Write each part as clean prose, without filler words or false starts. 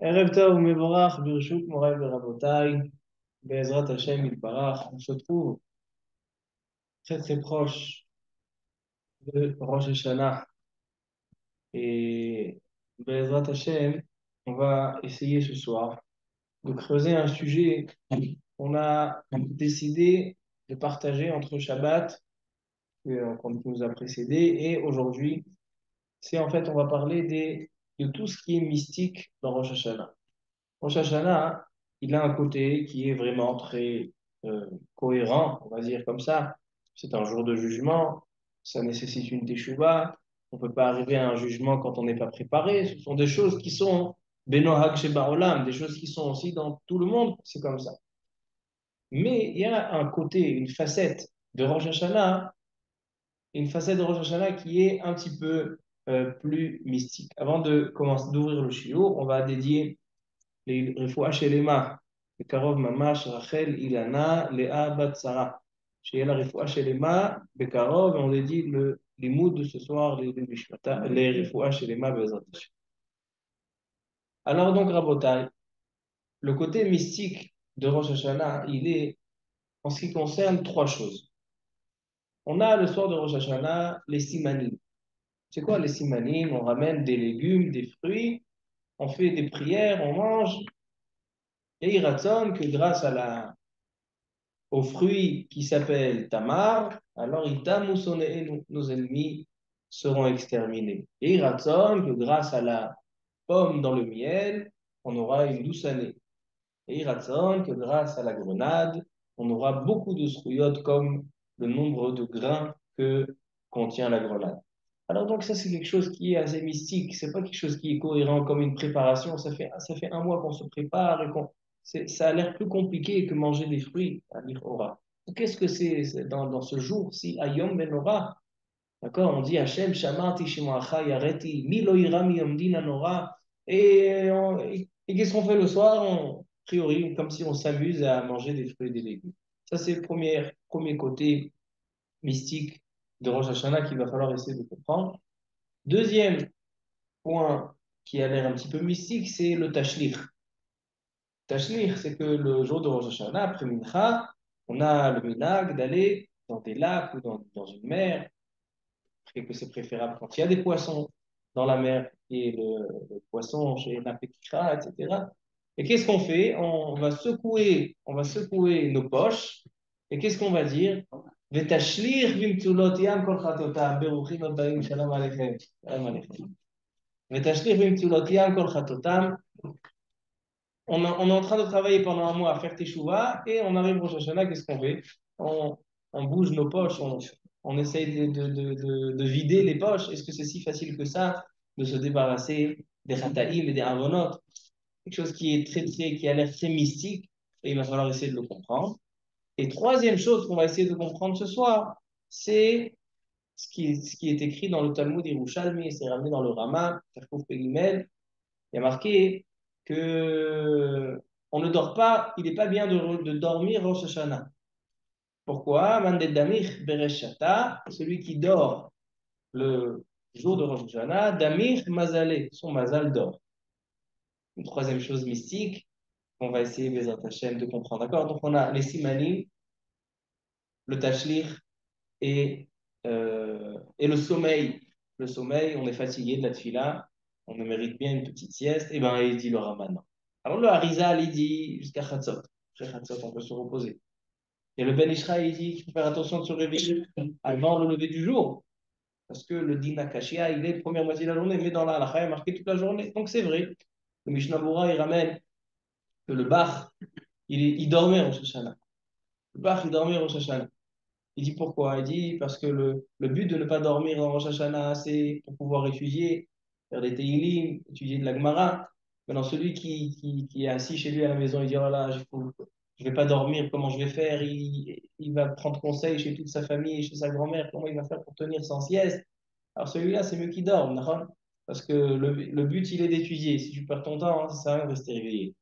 ערב טוב ומבורך, ברשות מוריי ורבותיי, בעזרת השם יתברך, on se trouve très très proche de Rosh Hashanah et Bezrat Hashem, on va essayer ce soir de creuser un sujet qu'on a décidé de partager entre Shabbat, qu'on nous a précédé, et aujourd'hui, c'est en fait, on va parler de tout ce qui est mystique dans Rosh Hashanah. Rosh Hashanah, il a un côté qui est vraiment très cohérent, on va dire comme ça. C'est un jour de jugement, ça nécessite une teshuva. On ne peut pas arriver à un jugement quand on n'est pas préparé. Ce sont des choses qui sont benohag shebaolam, des choses qui sont aussi dans tout le monde, c'est comme ça. Mais il y a un côté, une facette de Rosh Hashanah, une facette de Rosh Hashanah qui est un petit peu plus mystique. Avant de commencer d'ouvrir le shiur, on va dédier לרפואה שלמה, בקרוב ממש, רחל אילנה, לאה בת שרה. שיהיה לה רפואה שלמה בקרוב, on dédie le לימוד de ce soir, לרפואה שלמה בעזרת השם. Alors donc, Rabotai, le côté mystique de Rosh Hashanah, il est en ce qui concerne trois choses. On a le soir de Rosh Hashanah les simanim. C'est quoi les simanim? On ramène des légumes, des fruits, on fait des prières, on mange, et il raconte que grâce à au fruit qui s'appelle Tamar, alors Itam nos ennemis seront exterminés. Et il raconte que grâce à la pomme dans le miel, on aura une douce année. Et il raconte que grâce à la grenade, on aura beaucoup de srouillottes comme le nombre de grains que contient la grenade. Alors donc ça c'est quelque chose qui est assez mystique, c'est pas quelque chose qui est cohérent comme une préparation, ça fait un mois qu'on se prépare et ça a l'air plus compliqué que manger des fruits, à dire Ora. Qu'est-ce que c'est dans ce jour, si Ayom Ben Ora, d'accord, on dit Hachem, Shamarti Shemacha Yareti, Milo Ira Miyomdin Anora, et qu'est-ce qu'on fait le soir? A priori, comme si on s'amuse à manger des fruits et des légumes. Ça c'est le premier côté mystique de Rosh Hashanah qu'il va falloir essayer de comprendre. Deuxième point qui a l'air un petit peu mystique, c'est le tashlich. Tashlich, c'est que le jour de Rosh Hashanah, après Mincha, on a le minhag d'aller dans des lacs ou dans une mer, et que c'est préférable quand il y a des poissons dans la mer, et le poisson chez Napekira, etc. Et qu'est-ce qu'on fait? On va secouer nos poches, et qu'est-ce qu'on va dire? ותשליך במצולות ים כל חטאותם, ברוכים הבאים, שלום עליכם, שלום עליכם. ותשליך במצולות ים כל חטאותם. On est en train de travailler pendant un mois à faire Teshuvah et on arrive au Rosh Hashanah, qu'est-ce qu'on fait? on, on bouge nos poches, on essaye de vider les poches. Est-ce que c'est si facile que ça de se débarrasser des Khataïm et des Avonot? Quelque chose qui est qui a l'air très mystique et il va falloir essayer de le comprendre. Et troisième chose qu'on va essayer de comprendre ce soir, c'est ce qui est écrit dans le Talmud Yerushalmi, et c'est ramené dans le Rama, Kafkouf Pegimel. Il y a marqué que on ne dort pas, il n'est pas bien de dormir Rosh Hashanah. Pourquoi? Manded Damir Bereshata, celui qui dort le jour de Rosh Hashanah, Damir Mazalé, son Mazal dort. Une troisième chose mystique qu'on va essayer, Bezat Hashem, de comprendre. D'accord? Donc on a les Simanim, le Tashlir et le sommeil. Le sommeil, on est fatigué de la tfila, on ne mérite bien une petite sieste, et bien il dit le ramadan. Alors le Harizal, il dit jusqu'à Chatzot. Après Chatzot, on peut se reposer. Et le Ben Ishraï, il dit qu'il faut faire attention de se réveiller avant le lever du jour. Parce que le din Akashia, il est première moitié de la journée, mais dans la halakha, il est marqué toute la journée. Donc c'est vrai. Le Mishnah Bura, il ramène que le Bach, il dormait au Rosh Hashanah. Le Bach, il dormait au Rosh Hashanah. Il dit pourquoi? Il dit parce que le but de ne pas dormir dans Rosh Hashanah, c'est pour pouvoir étudier, faire des Teilim, étudier de la Gemara. Maintenant, celui qui est assis chez lui à la maison, il dit, oh là, je vais pas dormir, comment je vais faire? Il va prendre conseil chez toute sa famille, chez sa grand-mère, comment il va faire pour tenir sans sieste? Alors celui-là, c'est mieux qu'il dorme, d'accord. Parce que le but, il est d'étudier. Si tu perds ton temps, hein, ça sert à rien de rester réveillé.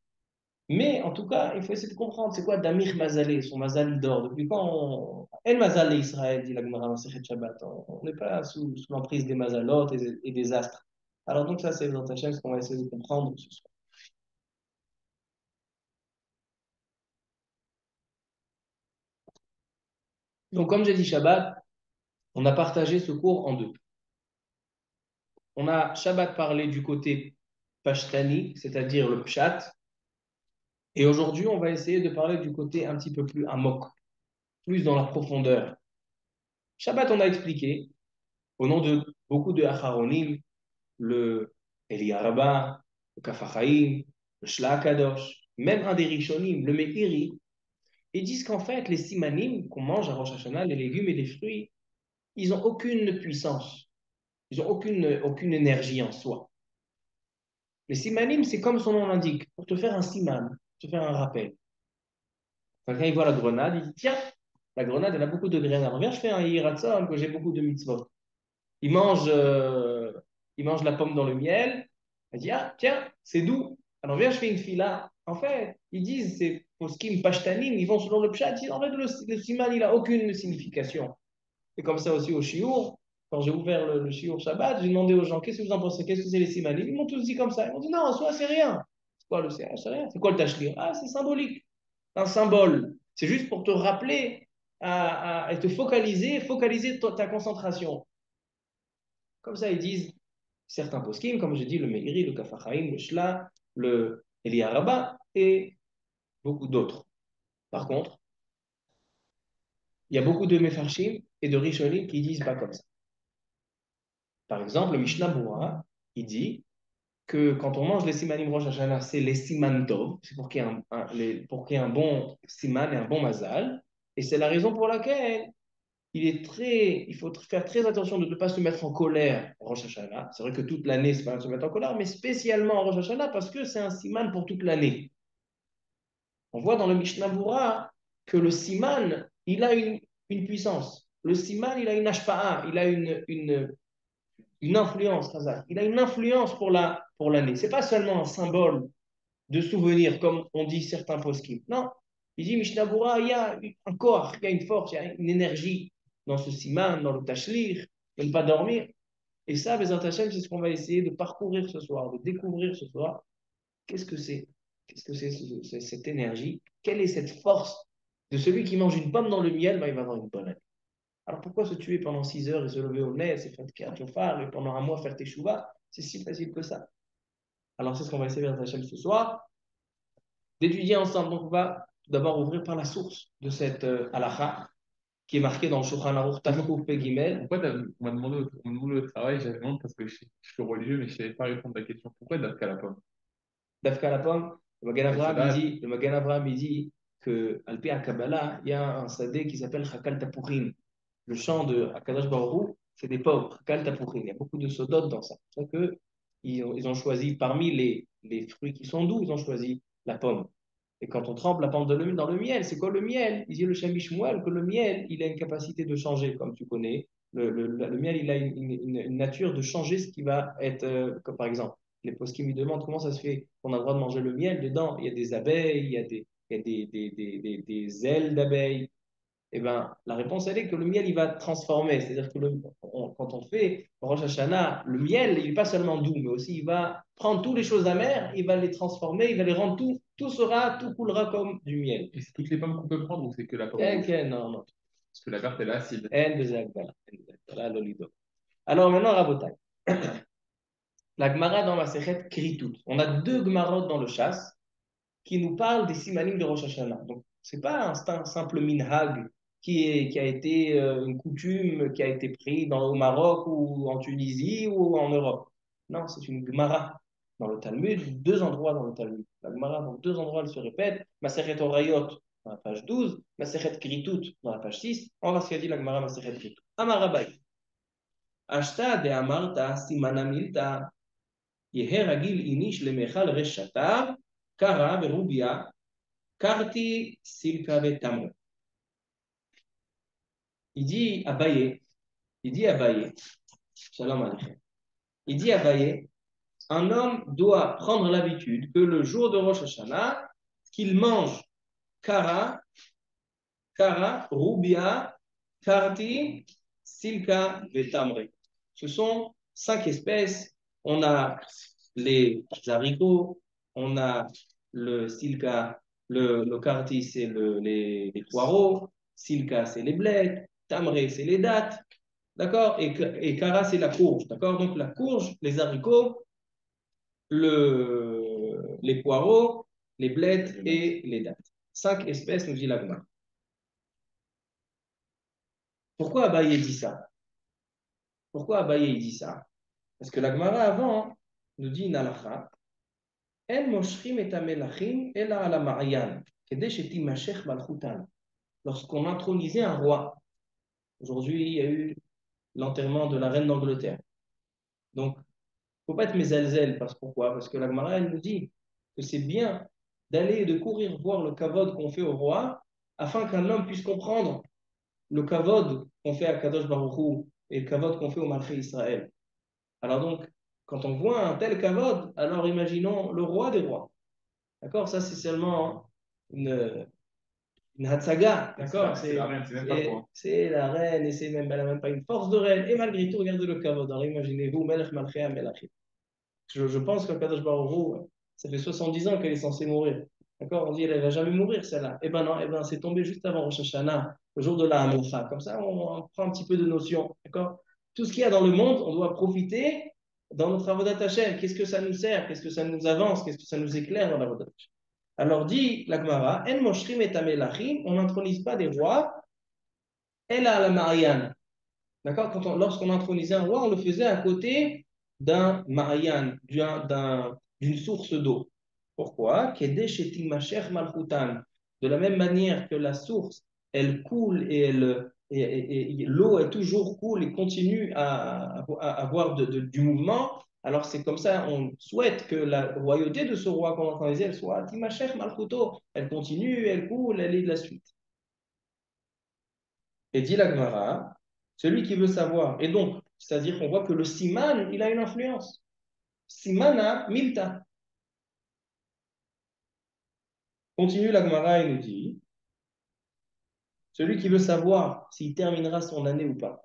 Mais en tout cas, il faut essayer de comprendre c'est quoi Damir Mazalé, son Mazal il dort. Depuis quand El Mazal Israël, dit la Gemara dans Sechet Shabbat. On n'est pas sous l'emprise des Mazalot et des astres. Alors donc ça, c'est dans ta chaîne ce qu'on va essayer de comprendre ce soir. Donc, comme j'ai dit Shabbat, on a partagé ce cours en deux. On a Shabbat parlé du côté pashtani, c'est-à-dire le pshat, et aujourd'hui, on va essayer de parler du côté un petit peu plus amok, plus dans la profondeur. Shabbat, on a expliqué, au nom de beaucoup de Acharonim, le Eliaraba, le Kafachaim, le Shla Kadosh, même un des Rishonim, le Meiri, ils disent qu'en fait, les simanim qu'on mange à Rosh Hashanah, les légumes et les fruits, ils n'ont aucune puissance, ils n'ont aucune énergie en soi. Les simanim, c'est comme son nom l'indique, pour te faire un siman, te faire un rappel. Quelqu'un, il voit la grenade, il dit, tiens, la grenade, elle a beaucoup de graines. Alors, viens, je fais un yiratzon, que j'ai beaucoup de mitzvot. Il mange, euh, il mange la pomme dans le miel. Il dit, ah, tiens, c'est doux. Alors viens, je fais une fila. En fait, ils disent, c'est poskim pashtanim, ils vont selon le pshat. Ils disent, en fait, le siman, il n'a aucune signification. Et comme ça aussi au shiur, quand j'ai ouvert le shiur Shabbat, j'ai demandé aux gens, qu'est-ce que vous en pensez? Qu'est-ce que c'est les simanim? Ils m'ont tous dit comme ça. Ils m'ont dit, non, en soi, c'est rien. C'est quoi le c'est rien. C'est quoi le tashlir? Ah, c'est symbolique. C'est un symbole. C'est juste pour te rappeler et te focaliser ta concentration. Comme ça, ils disent certains poskim, comme j'ai dit, le Meiri, le Kafachaim, le Shla, le Eliaraba et beaucoup d'autres. Par contre, il y a beaucoup de Mefarshim et de Rishonim qui disent pas comme ça. Par exemple, le Mishnah Bura, il dit que quand on mange les simanim Rosh Hashanah, c'est les siman tov, c'est pour qu'il y ait pour qu'il y ait un bon siman et un bon mazal. Et c'est la raison pour laquelle il faut faire très attention de ne pas se mettre en colère en Rosh Hashanah. C'est vrai que toute l'année, c'est pas de se mettre en colère, mais spécialement en Rosh Hashanah parce que c'est un siman pour toute l'année. On voit dans le Mishnah Bura que le siman, il a une puissance. Le siman, il a une ashpa'a, il a une influence, Khazak. Il a une influence pour l'année. Ce n'est pas seulement un symbole de souvenir, comme on dit certains poskim. Non, il dit Mishnah Bura, il y a un corps, il y a une force, il y a une énergie dans ce siman, dans le tashlir, de ne pas dormir. Et ça, Bezat Hashem, c'est ce qu'on va essayer de parcourir ce soir, de découvrir ce soir. Qu'est-ce que c'est? Qu'est-ce que c'est cette énergie? Quelle est cette force de celui qui mange une pomme dans le miel? Ben, il va avoir une bonne année. Alors pourquoi se tuer pendant 6 heures et se lever au nez, et faire phare et pendant un mois faire tes chouvas? C'est si facile que ça. Alors c'est ce qu'on va essayer Bezat Hashem ce soir, d'étudier ensemble. Donc on va tout d'abord ouvrir par la source de cette halakha qui est marquée dans le Shulchan Aruch Tafkuf Pegimel. Pourquoi on m'a demandé au travail, j'avais demandé parce que je suis religieux, mais je ne savais pas répondre à la question. Pourquoi Dafka la pomme? Dafka la pomme, C'est Shabbat. Le Magan Avraham il dit que Alpi à Kabbalah, il y a un sadé qui s'appelle Chakal Tapurim. Le chant de Akadash Baruch Hu, c'est des pauvres, Chakal Tapurim. Il y a beaucoup de sodotes dans ça. C'est pour ça que ils ont choisi parmi les fruits qui sont doux, ils ont choisi la pomme. Et quand on trempe la pomme dans le miel, c'est quoi le miel? Il dit le Shamish Mouel que le miel, il a une capacité de changer, comme tu connais. Le miel, il a une nature de changer ce qui va être, comme par exemple, les postes qui me demandent comment ça se fait qu'on a le droit de manger le miel. Dedans, il y a des abeilles, il y a des ailes d'abeilles. Eh ben, la réponse, elle est que le miel, il va transformer. C'est-à-dire que quand on fait Rosh Hashanah, le miel, il n'est pas seulement doux, mais aussi il va prendre toutes les choses amères, il va les transformer, il va les rendre tout coulera comme du miel. Et c'est toutes les pommes qu'on peut prendre ou c'est que la pomme rouge? Non, non. Parce que la verte, elle est acide. Alors maintenant, Rabotai. La Gemara dans la Sechet Kritout. On a deux Gemarot dans le chasse qui nous parlent des simanim de Rosh Hashanah. Donc, ce n'est pas un simple minhag qui a été une coutume qui a été prise au Maroc ou en Tunisie ou en Europe. Non, c'est une Gemara dans le Talmud, deux endroits dans le Talmud. La Gemara, dans deux endroits, elle se répète. Masechet Orayot, dans la page 12, Masechet Kritout, dans la page 6. On va ce qu'a dit la Gemara Masechet Kritout. Amarabai. Ashta de Amarta Simanamilta. יהא רגיל איניש למאכל רשתיו, קרא ברוביה, קרתי סילקה ותמרה. Il dit Abaye, shalom aleichem. Il dit Abaye, un homme doit prendre l'habitude que le jour de Rosh Hashanah, qu'il mange rubia, karti, silka, vetamre. Ce sont 5 espèces. On a les haricots, on a le silka, le karti, c'est les poireaux, Silka, c'est les bleds. Tamré, c'est les dattes. D'accord? Et Kara, c'est la courge. D'accord? Donc la courge, les haricots, les poireaux, les bleds et les dattes. 5 espèces, nous dit l'Agma. Pourquoi Abaye dit ça? Pourquoi Abaye dit ça? Parce que l'Agmara avant nous dit Nalacha, En moshrim et amelachim ela ala ma'ayan, kedesh et timashech malchutan. Lorsqu'on intronisait un roi, aujourd'hui il y a eu l'enterrement de la reine d'Angleterre. Donc, il ne faut pas être mézelzel, pourquoi? Parce que l'Agmara, elle nous dit que c'est bien d'aller et de courir voir le kavod qu'on fait au roi, afin qu'un homme puisse comprendre le kavod qu'on fait à Kadosh Baruch Hu et le kavod qu'on fait au Malché Israël. Alors donc, quand on voit un tel kavod, alors imaginons le roi des rois. D'accord? Ça, c'est seulement une hatsaga. D'accord? C'est la reine, c'est même pas quoi. C'est la reine et elle n'a même pas une force de reine. Et malgré tout, regardez le kavod. Alors imaginez-vous, Melech Malché Melachim. Je pense que Kadosh Baruch Hu, ça fait 70 ans qu'elle est censée mourir. D'accord? On dit qu'elle ne va jamais mourir, celle-là. Eh ben non, eh ben, c'est tombé juste avant Rosh Hashanah, le jour de la Hamelcha. Comme ça, on prend un petit peu de notion. D'accord? Tout ce qu'il y a dans le monde, on doit profiter dans notre avodat Hashem. Qu'est-ce que ça nous sert? Qu'est-ce que ça nous avance? Qu'est-ce que ça nous éclaire dans l'avodat Hashem? Alors dit la Gemara, En moshrim et amelachim, on n'intronise pas des rois, elle a la Marianne. D'accord? Lorsqu'on intronisait un roi, on le faisait à côté d'un Marian, d'une source d'eau. Pourquoi? Kedesh et Timacher Malchutan. De la même manière que la source, elle coule et l'eau est toujours coule et continue à avoir du mouvement. Alors c'est comme ça, on souhaite que la royauté de ce roi qu'on intronisait, elle soit Timacher Malchuto. Elle continue, elle coule, elle est de la suite. Et dit la Gemara, celui qui veut savoir, et donc, c'est-à-dire qu'on voit que le siman, il a une influence. Simana milta. Continue la Gemara et nous dit, celui qui veut savoir s'il terminera son année ou pas.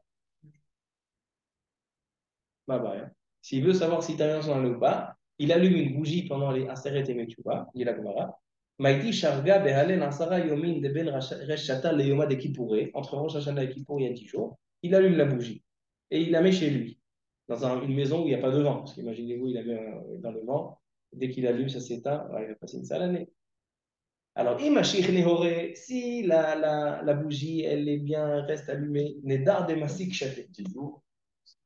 Bah bah, hein. S'il veut savoir s'il terminera son année ou pas, il allume une bougie pendant les Aseret et Metuba, dit la Gemara. Maïti sharga behalen asara yomin de ben reshata le yoma de Kippouré. Entre Rosh Hashanah et Kippour, il y a 10 jours. Il allume la bougie et il la met chez lui, dans une maison où il n'y a pas de vent. Parce qu'imaginez-vous, il la met dans le vent. Dès qu'il allume, ça s'éteint. Il va passer une sale année. Alors, imashich nehore, si la bougie, elle est bien, reste allumée, nedar de masik chaté.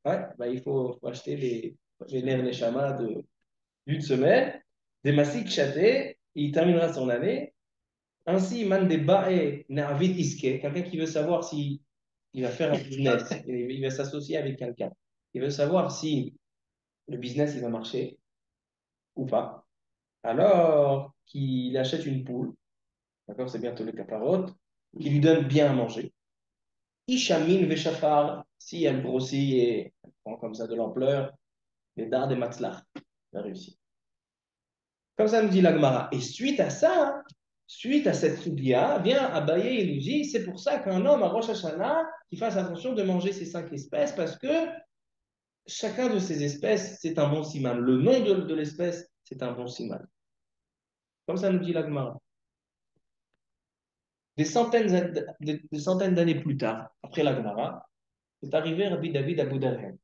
Ouais, bah, il faut acheter les nerfs neshama d'une semaine, des masik chaté, il terminera son année. Ainsi, man de ba'e na'avid iske, quelqu'un qui veut savoir si il va faire un business, il va s'associer avec quelqu'un. Il veut savoir si le business il va marcher ou pas. Alors qu'il achète une poule, d'accord, c'est bientôt le caparote, qui lui donne bien à manger. Ishamin veshafar, si elle grossit et elle prend comme ça de l'ampleur, les dards des matzlach, il a réussi. Comme ça nous dit l'Agmara. Et suite à ça, suite à cette soubia, vient Abaye et nous dit, c'est pour ça qu'un homme à Rosh Hashanah, il fasse attention de manger ces 5 espèces, parce que chacun de ces espèces, c'est un bon siman. Le nom de l'espèce, c'est un bon siman. Comme ça nous dit l'Agmara. Des centaines d'années plus tard, après l'Agmara, c'est arrivé Rabbi David Abu Darhem.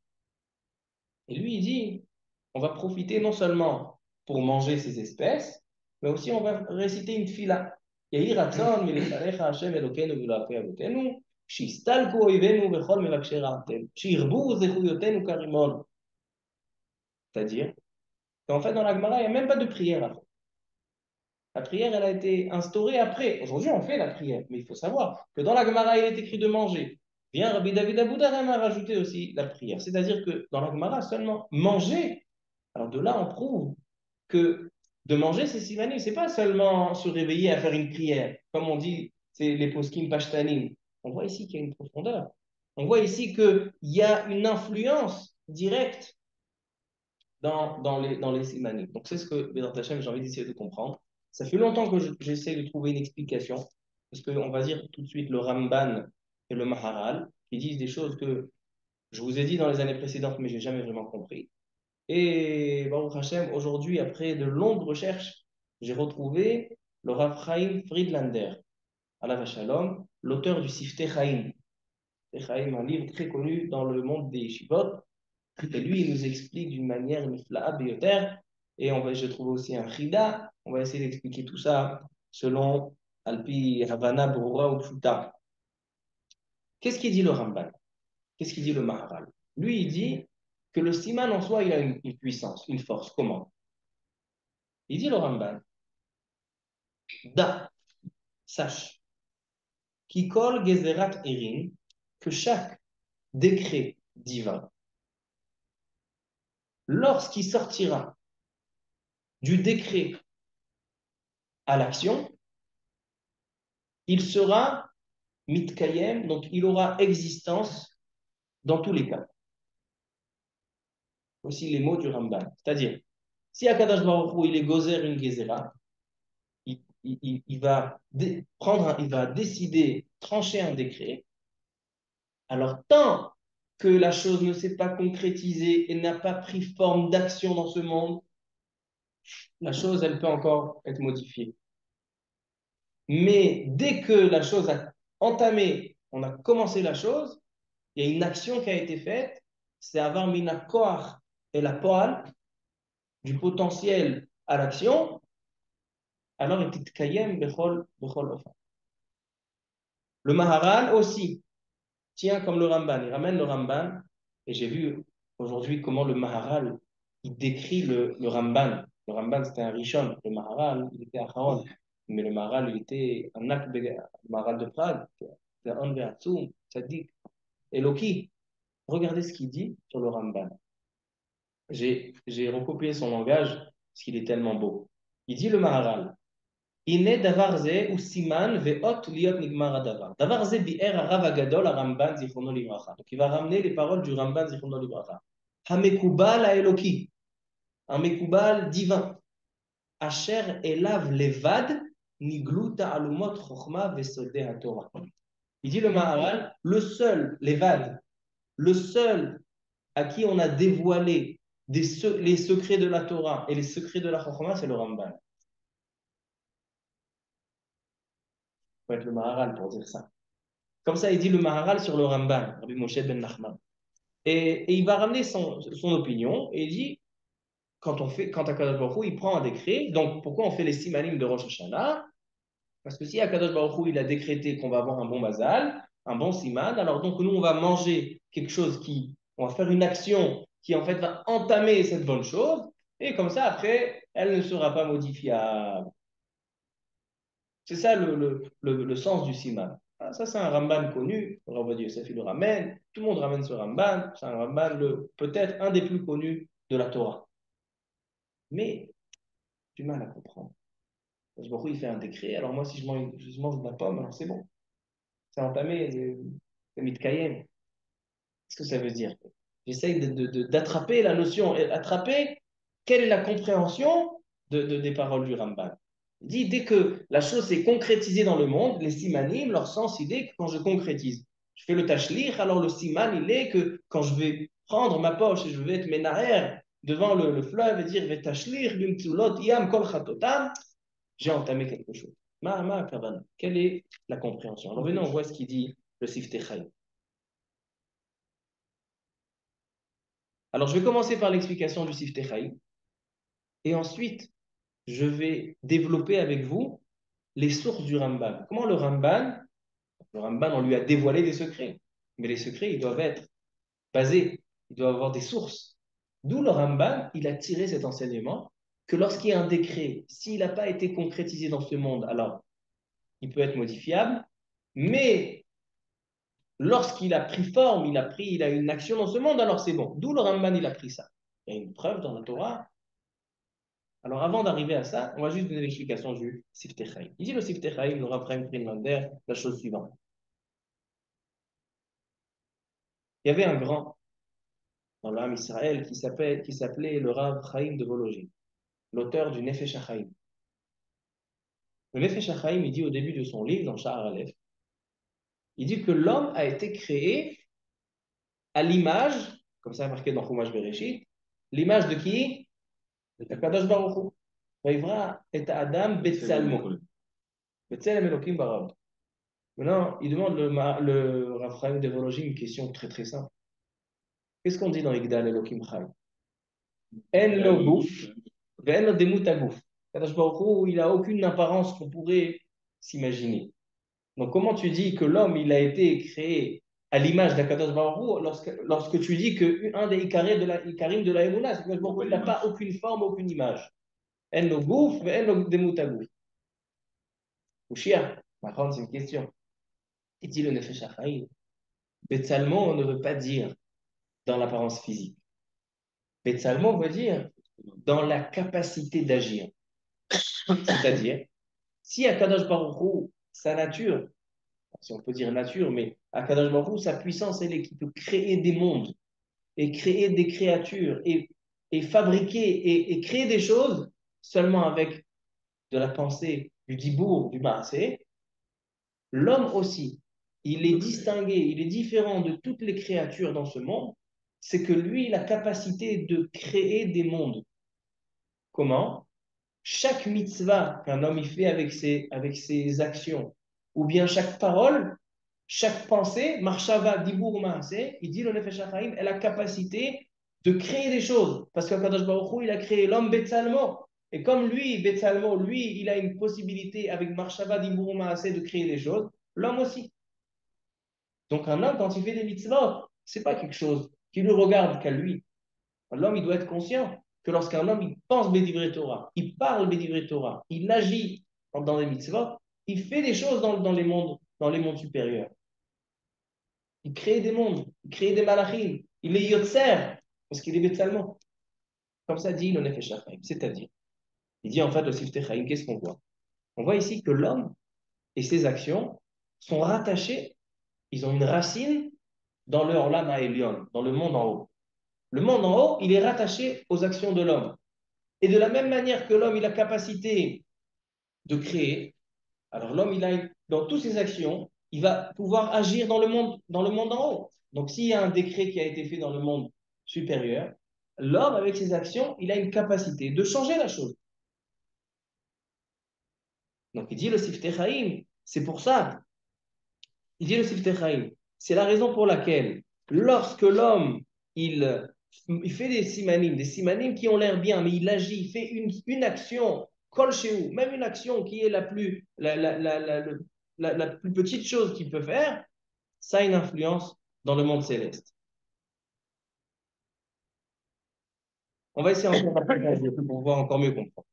Et lui, il dit, on va profiter non seulement pour manger ces espèces, mais aussi on va réciter une fila. Yehi ratzon milifalecha Hashem Elokeinu v'lo'afei avotenu, שיסתלקו אויבינו וכל מבקשי רעתנו, שירבו זכויותינו כרימון. C'est-à-dire qu'en fait, dans la Gemara, il n'y a même pas de prière à faire. La prière, elle a été instaurée après. Aujourd'hui, on fait la prière, mais il faut savoir que dans la Gemara, il est écrit de manger. Bien, Rabbi David Abou Darham a rajouté aussi la prière. C'est-à-dire que dans la Gemara, seulement manger. Alors de là, on prouve que de manger, c'est simanim. C'est pas seulement se réveiller à faire une prière. Comme on dit, c'est les poskim pashtanim. On voit ici qu'il y a une profondeur. On voit ici qu'il y a une influence directe dans les simanim. Donc c'est ce que, Bézant Hachem, j'ai envie d'essayer de comprendre. Ça fait longtemps que j'essaie de trouver une explication, parce qu'on va dire tout de suite le Ramban et le Maharal, qui disent des choses que je vous ai dit dans les années précédentes, mais je n'ai jamais vraiment compris. Et Baruch Hashem, aujourd'hui, après de longues recherches, j'ai retrouvé le Rav Chaim Friedlander, Allah Shalom, l'auteur du Siftei Chaim. Siftei Chaim, un livre très connu dans le monde des Shivot. Et lui, il nous explique d'une manière nifla'a beyoter. Et je trouve aussi un Chida. On va essayer d'expliquer tout ça selon Alpi Havana Brura ou Pshuta. Qu'est-ce qu'il dit le Ramban? Qu'est-ce qu'il dit le Maharal? Lui, il dit que le siman en soi, il a une puissance, une force. Comment? Il dit le Ramban, da, sache, qui colle Gezerat Erin, que chaque décret divin, lorsqu'il sortira du décret à l'action, il sera mitkayem, donc il aura existence dans tous les cas. Voici les mots du Ramban. C'est-à-dire, si Akadosh Baruch Hu, il est gozer une gezerah, il va il va décider, trancher un décret. Alors, tant que la chose ne s'est pas concrétisée et n'a pas pris forme d'action dans ce monde, la chose, elle peut encore être modifiée. Mais dès que la chose a entamé, on a commencé la chose, il y a une action qui a été faite, c'est avoir mina koach et la poal, du potentiel à l'action, alors il est kayem bechol ofa. Le Maharal aussi tient comme le Ramban. Il ramène le Ramban, et j'ai vu aujourd'hui comment le Maharal il décrit le Ramban. Le Ramban, c'était un Rishon. Le Maharal, il était Acharon. Mais le Maharal, il était un acte le Maharal de Prague. C'était un Beatsum, Tzadik, Eloki. Regardez ce qu'il dit sur le Ramban. J'ai recopié son langage parce qu'il est tellement beau. Il dit le Maharal. הנה דבר זה הוא סימן ואות להיות נגמר הדבר. דבר זה ביאר הרב הגדול הרמב"ן זיכרונו לברכה. Donc il va ramener les paroles du Ramban זיכרונו לברכה. המקובל האלוקי, המקובל divin, אשר אליו לבד נגלו תעלומות חוכמה וסודי התורה. Il dit le Maharal, le seul, l'Evad, le seul à qui on a dévoilé les secrets de la Torah et les secrets de la Chokhmah, c'est le Ramban. Il faut être le Maharal pour dire ça. Comme ça, il dit le Maharal sur le Ramban, Rabbi Moshe ben Nachman. Et il va ramener son opinion et il dit, quand Akadosh Baruch Hu, il prend un décret, donc pourquoi on fait les simanim de Rosh Hashanah? Parce que si Akadosh Baruch Hu, il a décrété qu'on va avoir un bon mazal, un bon siman, alors donc nous, on va manger quelque chose on va faire une action qui en fait va entamer cette bonne chose, et comme ça, après, elle ne sera pas modifiable. C'est ça le sens du siman. Ah, ça, c'est un Ramban connu. Le Rav Yosef, il le ramène. Tout le monde ramène ce Ramban. C'est un Ramban, peut-être un des plus connus de la Torah. Mais, du mal à comprendre. Parce que il fait un décret. Alors, moi, si je mange de la pomme, alors c'est bon. C'est entamé, c'est mitkayem. Qu'est-ce que ça veut dire? J'essaye d'attraper la notion, attraper quelle est la compréhension des paroles du Ramban. Il dit, dès que la chose s'est concrétisée dans le monde, les simanim, leur sens, il est que quand je concrétise, je fais le tashlich, alors le siman, il est que quand je vais prendre ma poche et je vais être menaher devant le fleuve et dire, tashlich, bimtulot, yam, kol chatotam, j'ai entamé quelque chose. Ma kavana. Quelle est la compréhension? Alors venez, on voit ce qu'il dit le Siftei Chaim. Alors, je vais commencer par l'explication du Siftei Chaim. Et ensuite, je vais développer avec vous les sources du Ramban. Comment le Ramban, on lui a dévoilé des secrets. Mais les secrets, ils doivent être basés, ils doivent avoir des sources. D'où le Ramban, il a tiré cet enseignement que lorsqu'il y a un décret, s'il n'a pas été concrétisé dans ce monde, alors il peut être modifiable. Mais lorsqu'il a pris forme, il a une action dans ce monde, alors c'est bon. D'où le Ramban, il a pris ça. Il y a une preuve dans la Torah. Alors, avant d'arriver à ça, on va juste donner l'explication du Siftei Chaim. Il dit le Siftei Chaim, le Rav Chaim Friedlander, la chose suivante. Il y avait un grand dans l'âme Israël qui s'appelait le Rav Chaim de Vologine, l'auteur du Nefesh HaChaim. Le Nefesh HaChaim, il dit au début de son livre, dans Sha'ar Aleph, il dit que l'homme a été créé à l'image, comme ça marqué dans Chumash Bereshit, l'image de qui? De Kadosh Baruch Hu. Vayivra et Adam Betsalmo. Betsalem Elokim Barad. Maintenant, il demande le Rav Chaim de Vologine une question très très simple. Qu'est-ce qu'on dit dans Igdal Elohim Chai? En lo gouf, ve'en lo demut hagouf. Kadosh Baruch Hu, il n'a aucune apparence qu'on pourrait s'imaginer. Donc, comment tu dis que l'homme, il a été créé à l'image d'Akadosh Baruch Hu lorsque tu dis qu'un des Ikarim de la Emouna, c'est que Baruch Hu, il n'a pas aucune forme, aucune image. En lo gouf, ve'en lo demut hagouf. Ouchia, maintenant, c'est une question. Il dit le Nefesh HaChaim. Betsalmo, on ne veut pas dire dans l'apparence physique. Betsalmo veut dire dans la capacité d'agir. C'est-à-dire, si Akadosh Baruch Hu, sa nature, si on peut dire nature, mais Akadosh Baruch Hu, sa puissance, elle est qui peut créer des mondes et créer des créatures et fabriquer et créer des choses seulement avec de la pensée, du dibour, du maasé. L'homme aussi, il est distingué, il est différent de toutes les créatures dans ce monde, c'est que lui, il a la capacité de créer des mondes. Comment? Chaque mitzvah qu'un homme y fait avec ses actions, ou bien chaque parole, chaque pensée, marshava, dibour, maaseh, il dit le Nefesh HaChaim, elle a la capacité de créer des choses. Parce qu'Akadosh Baruch Hu, il a créé l'homme Betsalmo. Et comme lui, Betsalmo, lui, il a une possibilité avec marshava, dibour, maaseh de créer des choses, l'homme aussi. Donc un homme, quand il fait des mitzvot, c'est pas quelque chose qui ne regarde qu'à lui. L'homme, il doit être conscient que lorsqu'un homme, il pense Bédivré Torah, il parle Bédivré Torah, il agit dans les mitzvot, il fait des choses dans les mondes supérieurs. Il crée des mondes, il crée des malachim, il est yotzer, parce qu'il est Betsalmo. Comme ça dit le Nefesh HaChaim. C'est-à-dire, il dit en fait le Siftei Chaim, qu'est-ce qu'on voit? On voit ici que l'homme et ses actions sont rattachés, ils ont une racine dans le Olam HaElyon, dans le monde en haut. Le monde en haut, il est rattaché aux actions de l'homme. Et de la même manière que l'homme, il a la capacité de créer, alors l'homme, dans toutes ses actions, il va pouvoir agir dans le monde en haut. Donc s'il y a un décret qui a été fait dans le monde supérieur, l'homme, avec ses actions, il a une capacité de changer la chose. Donc il dit le Siftei Chaim, c'est pour ça, il dit le Siftei Chaim, c'est la raison pour laquelle, lorsque l'homme, il, il fait des simanim qui ont l'air bien, mais il agit, il fait une action, kol shehu, même une action qui est la plus petite chose qu'il peut faire, ça a une influence dans le monde céleste. On va essayer encore d'approfondir pour pouvoir encore mieux comprendre.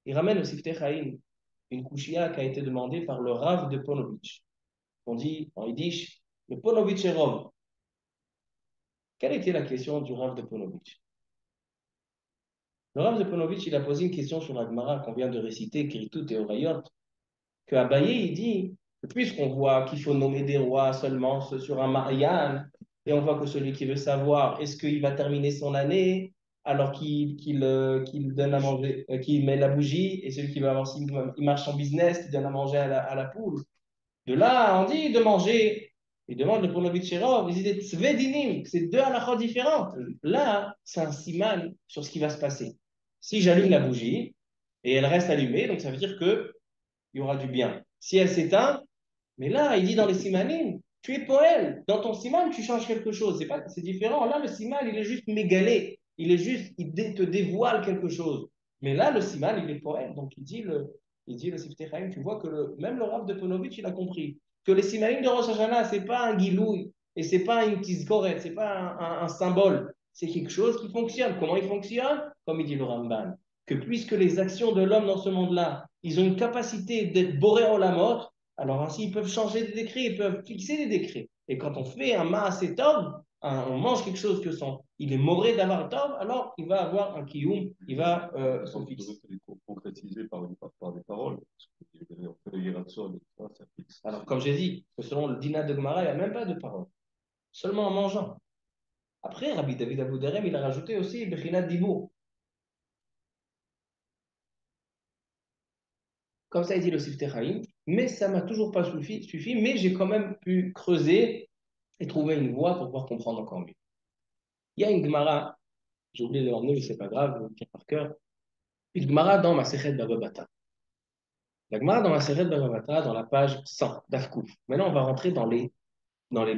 Il ramène au Siftei Chaim une kouchia qui a été demandée par le Rav de Ponovitch. On dit en yiddish, le Ponovitch est Rov. Quelle était la question du Rav de Ponovitch? Le Rav de Ponovitch, il a posé une question sur la Gemara qu'on vient de réciter, Kiritout et Orayot, que Abaye, il dit, puisqu'on voit qu'il faut nommer des rois seulement sur un Marianne, et on voit que celui qui veut savoir est-ce qu'il va terminer son année alors qu'il donne à manger, qu'il met la bougie, et celui qui va avoir, s'il marche en business, il donne à manger à la poule. De là, on dit de manger. Il demande le Ponovitcherov, il dit Svedinim, c'est deux halachot différentes. Là, c'est un siman sur ce qui va se passer. Si j'allume la bougie et elle reste allumée, donc ça veut dire qu'il y aura du bien. Si elle s'éteint, mais là, il dit dans les simanim, tu es poël. Dans ton siman, tu changes quelque chose. C'est différent. Là, le siman, il est juste mégalé. Il est juste, te dévoile quelque chose. Mais là, le siman, il est poël. Donc, il dit le Siftei Chaim, tu vois que même le Rav de Ponovitch, il a compris que les simanim de Rosh Hashanah, c'est pas un gilouï et c'est pas une tizkoret, c'est pas un symbole. C'est quelque chose qui fonctionne. Comment il fonctionne? Comme il dit le Ramban. Que puisque les actions de l'homme dans ce monde-là, ils ont une capacité d'être boré olamot, alors ainsi, ils peuvent changer des décrets, ils peuvent fixer des décrets. Et quand on fait un maaser tov, on mange quelque chose il est moré d'avoir tov, alors il va avoir un kiyum, il va s'en fixer. Concrétisé par des paroles. Alors, comme j'ai dit, que selon le dîner de Gemara, il n'y a même pas de parole. Seulement en mangeant. Après, Rabbi David Abouderem, il a rajouté aussi Bechinat Dibour. Comme ça, il dit le Siftei Chaim. Mais ça m'a toujours pas suffi, mais j'ai quand même pu creuser et trouver une voie pour pouvoir comprendre encore mieux. Il y a une Gemara, j'ai oublié de l'emmener, mais c'est pas grave, je le tiens par cœur. Une Gemara dans Masechet Baba Batra. La Gemara dans la Seret Bava Batra, dans la page 100, d'Afkouf. Maintenant, on va rentrer dans les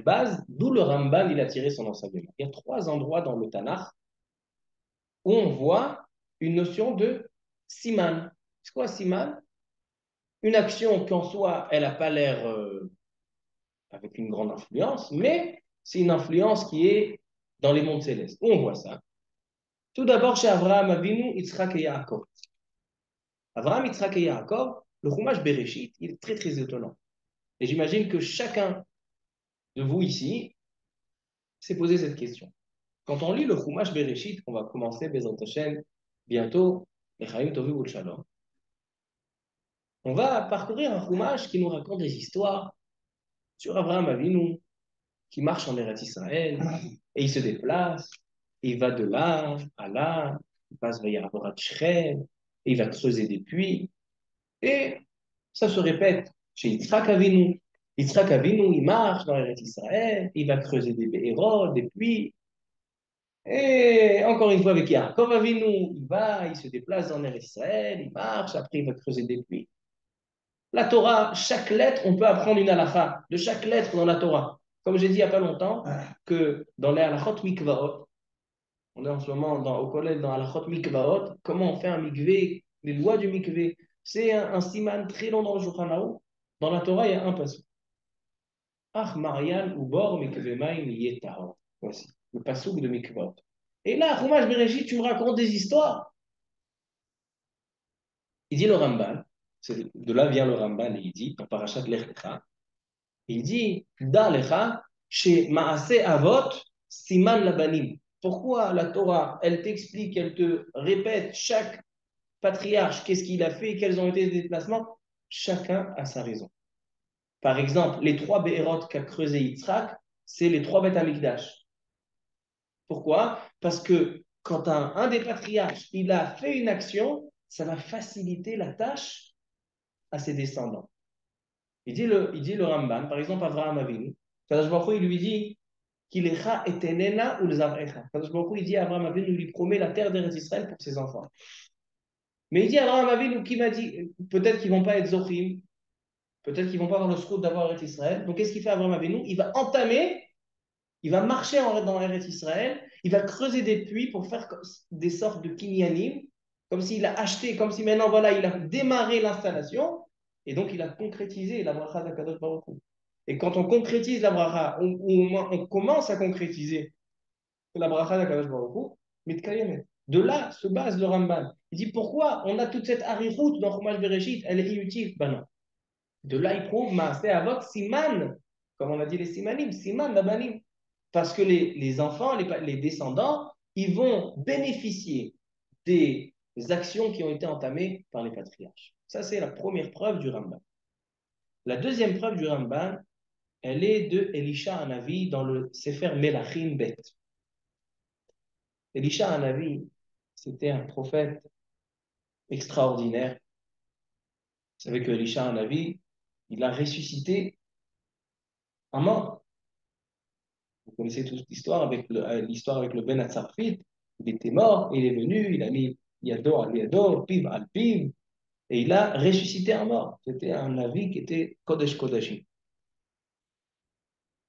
bases, d'où le Ramban il a tiré son enseignement. Il y a 3 endroits dans le Tanakh où on voit une notion de siman. C'est quoi siman? Une action qu'en soi, elle n'a pas l'air avec une grande influence, mais c'est une influence qui est dans les mondes célestes. Où on voit ça? Tout d'abord, chez Abraham Avinu, Yitzhak et Yaakov. Abraham, Yitzhak et Yaakov, le Chumash Bereshit, il est très très étonnant. Et j'imagine que chacun de vous ici s'est posé cette question. Quand on lit le Chumash Bereshit, on va commencer Bezrat Hashem bientôt, Lechaim Tovi Ul Shalom, on va parcourir un Chumash qui nous raconte des histoires sur Abraham Avinu, qui marche en Eretz Israël, et il se déplace, et il va de là à là, il passe vers Yaraborat Shechem, et il va creuser des puits, et ça se répète chez Yitzhak Avinu. Yitzhak Avinu, il marche dans Eretz Israël, il va creuser des béhérods, des puits, et encore une fois avec Yaakov Avinu, il se déplace dans Eretz Israël, il marche, après il va creuser des puits. La Torah, chaque lettre, on peut apprendre une halakha de chaque lettre dans la Torah. Comme j'ai dit il n'y a pas longtemps, que dans les halakhot mikvaot, on est en ce moment au collège dans halakhot mikvaot, comment on fait un mikvé, les lois du mikvé. C'est un siman très long dans le Shulchan Aruch. Dans la Torah, il y a un passage. Ah, Marian ou bor mikvé maim yetahor. Voici, le passouk de mikvaot. Et là, Chumash Bereshit, tu me racontes des histoires. Il dit le Ramban, de là vient le Ramban et il dit, dans Parashat Lech Lecha, il dit, Da lecha, chez Maaseh Avot, Siman Labanim. Pourquoi la Torah, elle t'explique, elle te répète chaque patriarche, qu'est-ce qu'il a fait, quels ont été les déplacements? Chacun a sa raison. Par exemple, les 3 Béhéroth qu'a creusé Yitzhak, c'est les 3 Beth Amikdash. Pourquoi? Parce que quand un des patriarches, il a fait une action, ça va faciliter la tâche à ses descendants. Il dit le Ramban, par exemple, Avraham Avinu, Kadosh Baruch Hu, il lui dit Kilecha etenena ou l'zarecha. Kadosh Baruch Hu, il dit à Avraham Avinu, il lui promet la terre d'Eretz Israël pour ses enfants. Mais il dit à Avraham Avinu, qui m'a dit, peut-être qu'ils ne vont pas être Zochim, peut-être qu'ils ne vont pas avoir le srout d'avoir Eretz Israël. Donc qu'est-ce qu'il fait Avraham Avinu? Il va marcher dans Eretz Israël, il va creuser des puits pour faire des sortes de kinyanim, comme s'il a acheté, comme si maintenant, voilà, il a démarré l'installation, et donc il a concrétisé la bracha d'Akadosh Baruch Hu. Et quand on concrétise la bracha, ou au moins on commence à concrétiser la bracha d'Akadosh Baruch Hu, mitkayemet. De là se base le Ramban. Il dit pourquoi on a toute cette arichout dans Chumash Bereshit, elle est inutile. Ben non. De là, il prouve Maaseh Avot Siman, comme on a dit les Simanim, Siman Labanim. Parce que les enfants, les descendants, ils vont bénéficier des actions qui ont été entamées par les patriarches. Ça, c'est la première preuve du Ramban. La deuxième preuve du Ramban, elle est de Elisha Hanavi dans le Sefer Melachim Bet. Elisha Hanavi, c'était un prophète extraordinaire. Vous savez que Elisha Hanavi, il a ressuscité un mort. Vous connaissez toute l'histoire avec le Ben Hatzarfit. Il était mort, il est venu, il a mis Yado al Yado, Piv al Piv, et il a ressuscité un mort. C'était un Navi qui était Kodesh Kodashim.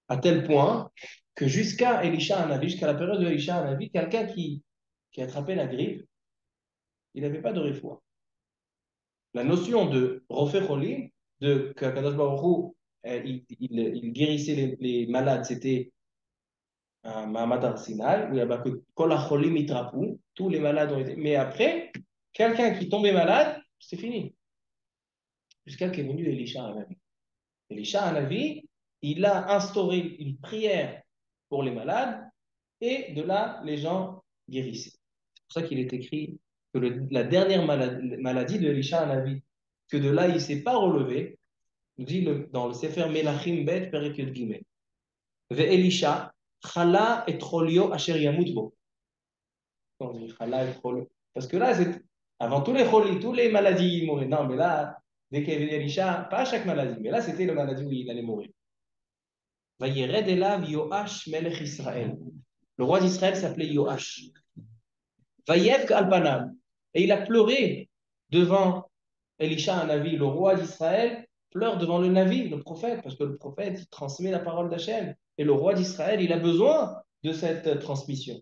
À tel point que jusqu'à Elisha Hanavi, jusqu'à la période de Elisha Hanavi, quelqu'un qui attrapait la grippe, il n'avait pas de réfoua. La notion de Rofer Cholim, de qu'Akadosh Baruch Hu, il guérissait les malades, c'était un Mahamad Ar-Sinai, où il y a que Kol HaCholim Itrapou, tous les malades ont été. Mais après, quelqu'un qui tombait malade, c'est fini. Jusqu'à qu'est venu Elisha Hanavi. Elisha Hanavi, il a instauré une prière pour les malades, et de là, les gens guérissaient. C'est pour ça qu'il est écrit que la dernière maladie de Elisha Hanavi, que de là, il ne s'est pas relevé, nous dit dans le Sefer Melachim Bet, Perek Yud Gimel. Ve Elisha, Chala et Cholio Asher Yamut Bo. On dit Chala et Cholio. Parce que là, c'est avant tous les cholis, tous les maladies, ils mouraient. Non, mais là, dès qu'il y avait Elisha, pas à chaque maladie, mais là, c'était la maladie où il allait mourir. Vayered elav Yoash Melech Israël. Le roi d'Israël s'appelait Yoash. Vayev Alpanav. Et il a pleuré devant Elisha, un Navi, le roi d'Israël, pleure devant le Navi, le prophète, parce que le prophète, il transmet la parole d'Hachem. Et le roi d'Israël, il a besoin de cette transmission.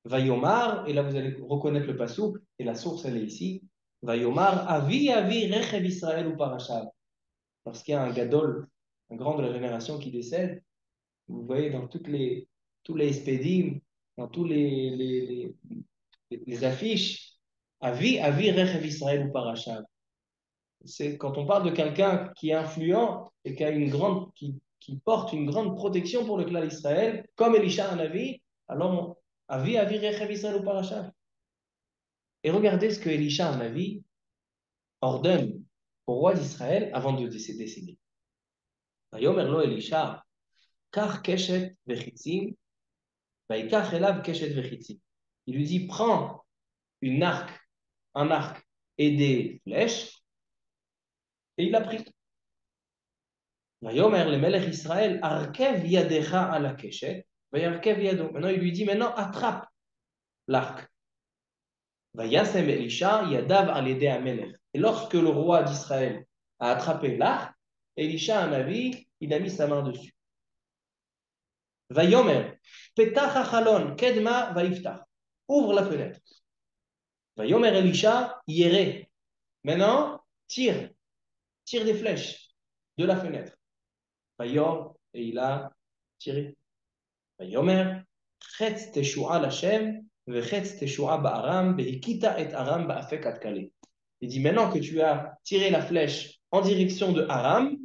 Vayomar, et là vous allez reconnaître le passouk, et la source elle est ici. Vayomar, avi, rechev Israël ou parashav. Parce qu'il y a un gadol, un grand de la génération qui décède. Vous voyez dans tous les spédim, dans tous les affiches, avi, rechev Israël ou parashav. C'est quand on parle de quelqu'un qui est influent et qui a qui porte une grande protection pour le clan d'Israël, comme Elisha un avis, alors avi, rechev Israël ou parashav. Et regardez ce que Elisha, un avis, ordonne au roi d'Israël avant de décéder. Vayomer lo Elisha, kach keshet vechitzim, vaikach elav keshet vechitzim. Il lui dit, prends un arc et des flèches, et il a pris. Vayomer le melech Israël, arkev yadecha ala keshet, vayarkev yado. Maintenant, il lui dit, maintenant, attrape l'arc. Vayasem Elisha yadav al yedei amelech. Et lorsque le roi d'Israël a attrapé l'arc, Elisha, un avis, il a mis sa main dessus. Vayomer, petach hachalon, kedma vaiftach. Ouvre la fenêtre. Vayomer Elisha, yere. Maintenant, tire des flèches de la fenêtre. Vayom, et il a tiré. Vayomer, chetz teshua l'Hashem, vechetz teshua ba'aram, behikita et aram ba'afek atkale. Il dit maintenant que tu as tiré la flèche en direction de Aram,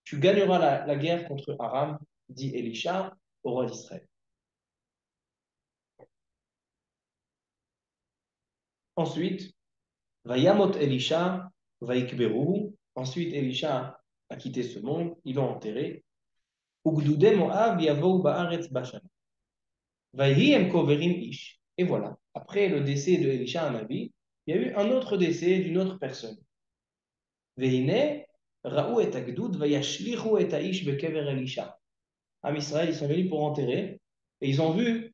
tu gagneras la guerre contre Aram, dit Elisha au roi d'Israël. Ensuite, Vayamot Elisha, Vaikberu. Ensuite, Elisha a quitté ce monde, ils l'ont enterré. Ugdude Moab Yavou Baaretz Bashan. Vayhi Koverim Ish. Et voilà, après le décès de Elisha Hanavi, il y a eu un autre décès d'une autre personne. Veine Raou et Agdud Vayashlichu et Aish Bekever Elisha. Am Israël, ils sont venus pour enterrer et ils ont vu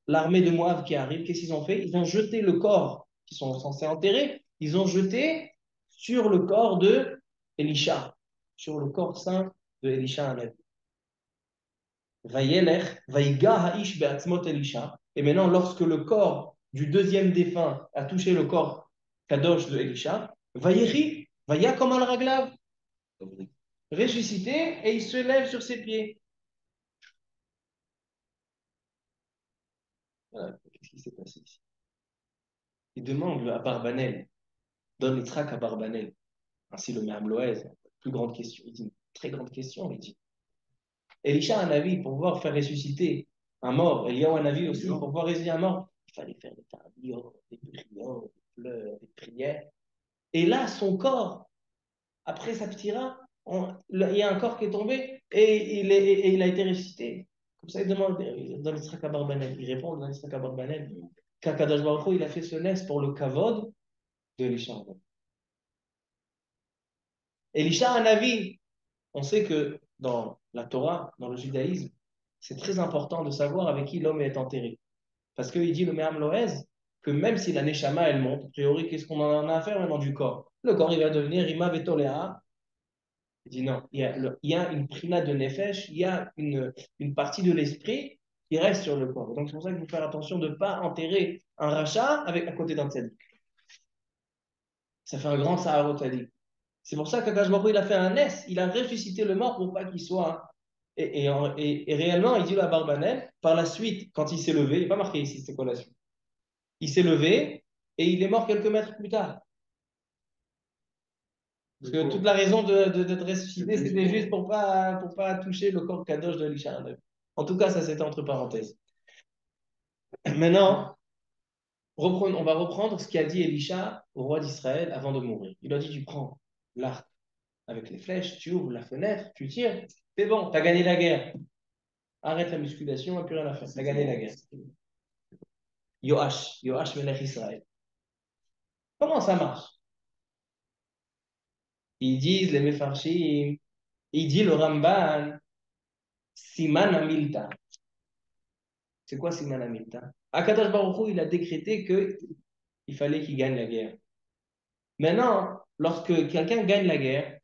l'armée de Moab qui arrive. Qu'est-ce qu'ils ont fait? Ils ont jeté le corps qu'ils sont censés enterrer, ils ont jeté sur le corps de Elisha, sur le corps saint de Elisha. Vayelech, Vaiga Haish Beatzmot Elisha. Et maintenant, lorsque le corps du deuxième défunt a touché le corps Kadosh de Elisha, Vayechi, Vaya comme al Raglav, ressuscité et il se lève sur ses pieds. Voilà. Qu'est-ce qui s'est passé ici? Il demande à Barbanel, donne Yitzhak à Barbanel. Ainsi le Meham Loez, plus grande question. Il dit, une très grande question, il dit. Elisha a un avis pour pouvoir faire ressusciter un mort. Eliyahu a un avis aussi pour pouvoir ressusciter un mort. Il fallait faire des tablions, des prières, des pleurs, des prières. Et là, son corps, après sa ptira, il y a un corps qui est tombé et il a été ressuscité. Comme ça, il demande dans l'Israël Barbanel. Il répond dans l'Israël Barbanel qu'Akadosh Baruch Hu, il a fait ce nest pour le kavod de Elisha. Elisha a un avis. On sait que dans la Torah, dans le judaïsme, c'est très important de savoir avec qui l'homme est enterré. Parce qu'il dit le Me'am Loez que même si la Neshama elle monte, a priori, qu'est-ce qu'on en a à faire maintenant du corps? Le corps, il va devenir Ima Vetolea. Il dit non, il y a une prina de Nefesh, il y a une partie de l'esprit qui reste sur le corps. Donc c'est pour ça qu'il faut faire attention de ne pas enterrer un rachat avec, à côté d'un tzaddik. Ça fait un grand Saharot tzaddik. C'est pour ça qu'Akash Baruch Hu, il a fait un S, il a ressuscité le mort pour pas qu'il soit. Et réellement, il dit à Barbanel, par la suite, quand il s'est levé, il n'est pas marqué ici, c'était quoi la suite? Il s'est levé et il est mort quelques mètres plus tard. Parce que toute la raison d'être ressuscité, c'était juste pour pas toucher le corps kadosh de Elisha. En tout cas, ça c'était entre parenthèses. Maintenant, on va reprendre ce qu'a dit Elisha au roi d'Israël avant de mourir. Il a dit, tu prends l'arc avec les flèches, tu ouvres la fenêtre, tu tires, c'est bon, tu as gagné la guerre. Arrête la musculation, il n'y a plus rien à faire. Tu as gagné la guerre. Yoash Melech Israël. Comment ça marche? Ils disent les Mefarshim, il dit le Ramban, Siman Amilta. C'est quoi Siman Amilta? Akadosh Baruch Hu, il a décrété qu'il fallait qu'il gagne la guerre. Maintenant, lorsque quelqu'un gagne la guerre,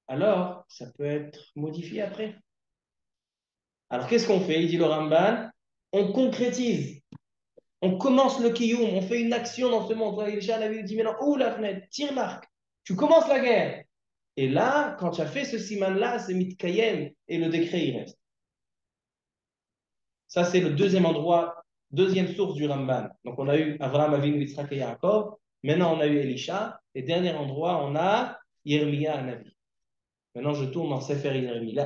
alors ça peut être modifié après. Alors qu'est-ce qu'on fait? Il dit le Ramban, on concrétise. On commence le kiyum, on fait une action dans ce monde. Elisha avait dit maintenant, ouvre la fenêtre, tire l'arc, tu commences la guerre. Et là, quand tu as fait ce siman-là, c'est mitkayem et le décret il reste. Ça, c'est le deuxième endroit, deuxième source du Ramban. Donc, on a eu Avraham Avinu, Yitzhak et Yaakov. Maintenant, on a eu Elisha. Et dernier endroit, on a Yirmiya Anavi. Maintenant, je tourne en Sefer